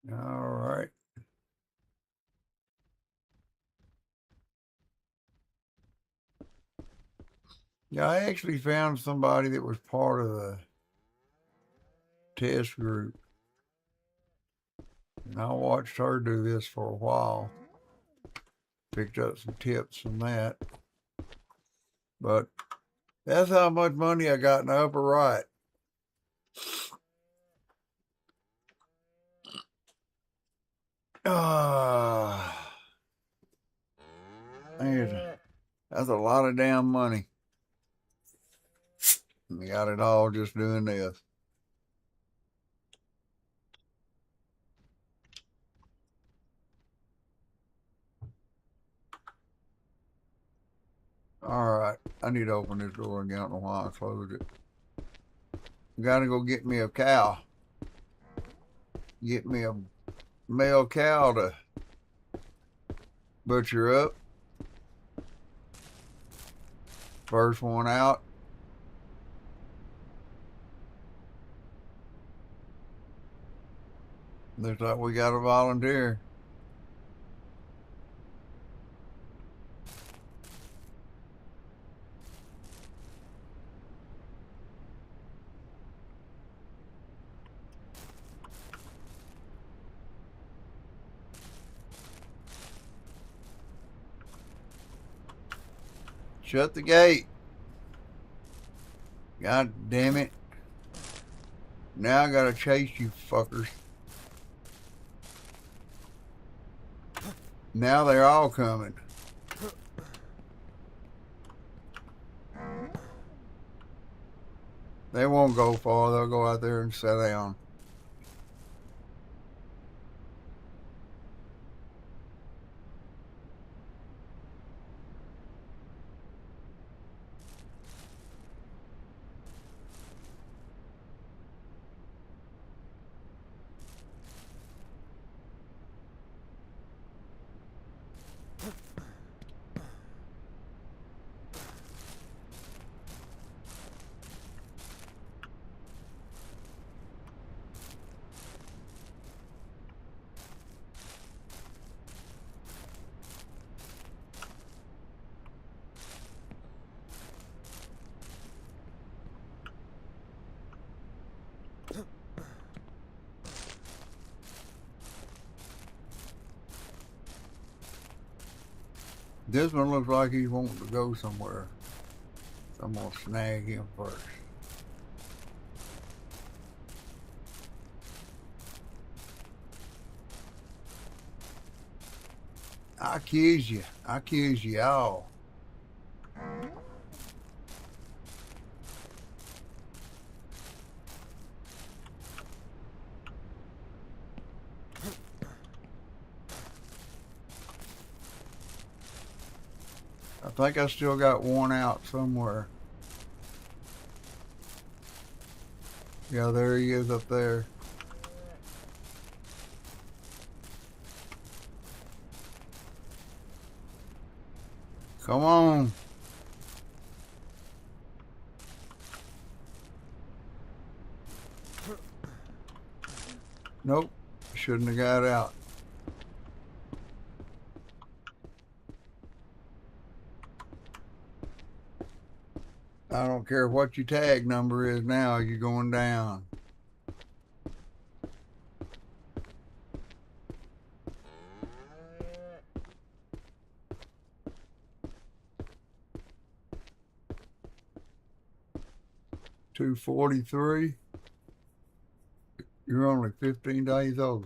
All right. Yeah, I actually found somebody that was part of the test group. And I watched her do this for a while. Picked up some tips from that. But that's how much money I got in the upper right. Ah, that's a lot of damn money. We got it all just doing this. All right, I need to open this door again. I don't know why I closed it. Gotta go get me a cow. Get me a male cow to butcher up. First one out. Looks like we got a volunteer. Shut the gate. God damn it. Now I gotta chase you fuckers. Now they're all coming. They won't go far. They'll go out there and sit down. This one looks like he's wanting to go somewhere. So I'm gonna snag him first. I accuse you. I accuse you all. I think I still got one out somewhere. Yeah, there he is up there. Come on. Nope. Shouldn't have got out. I don't care what your tag number is now, you're going down. $243. You're only 15 days old.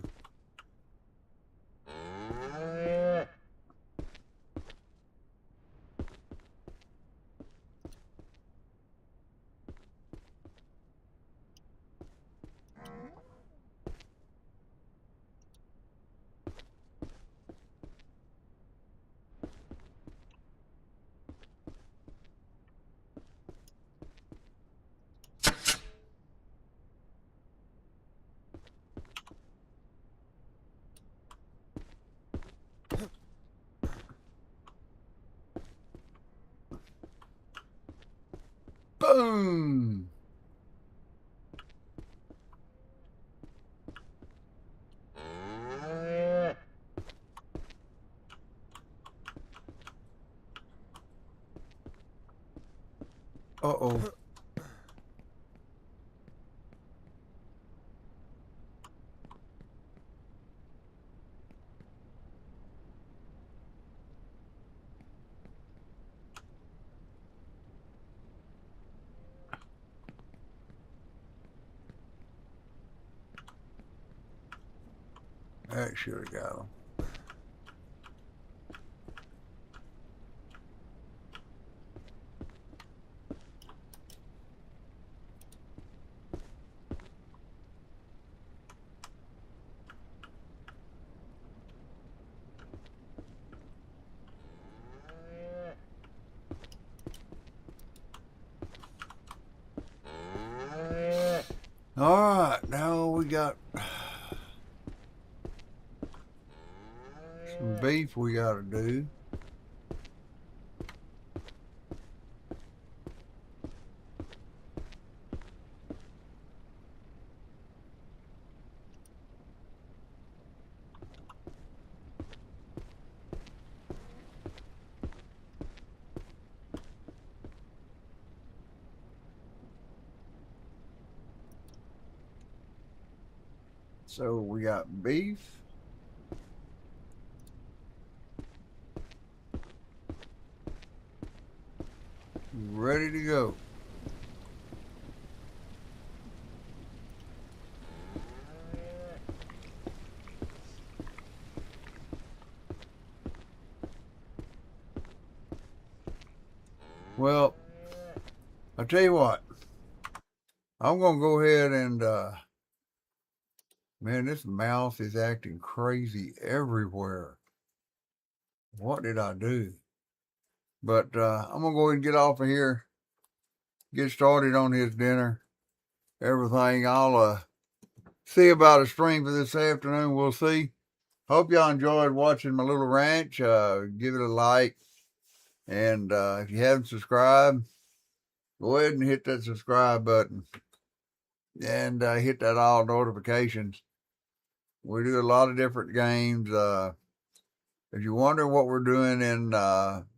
Boom! Uh-oh. That should have got him. All right, now we got some beef we got to do. So we got beef. Ready to go. Well, I'll tell you what. I'm going to go ahead and, man, this mouth is acting crazy everywhere. What did I do? But I'm going to go ahead and get off of here, get started on his dinner, everything. I'll see about a stream for this afternoon. We'll see. Hope y'all enjoyed watching my little ranch. Give it a like. And if you haven't subscribed, go ahead and hit that subscribe button and hit that all notifications. We do a lot of different games. If you wonder what we're doing in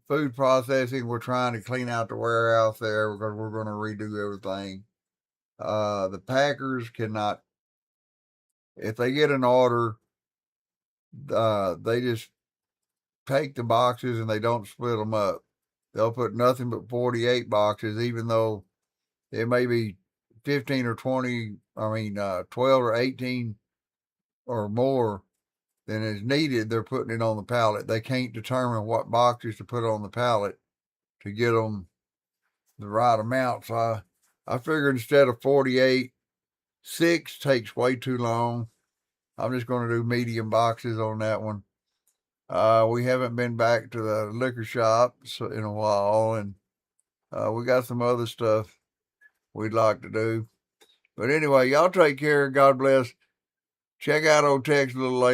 food processing, we're trying to clean out the warehouse there because we're going to redo everything. The packers cannot, if they get an order, they just take the boxes and they don't split them up. They'll put nothing but 48 boxes, even though it may be 15 or 20, 12 or 18 or more than is needed. They're putting it on the pallet. They can't determine what boxes to put on the pallet to get them the right amount. So I figured instead of 48, 6 takes way too long. I'm just going to do medium boxes on that one. We haven't been back to the liquor shop in a while, and we got some other stuff we'd like to do. But anyway, y'all take care. God bless. Check out old Tex a little later.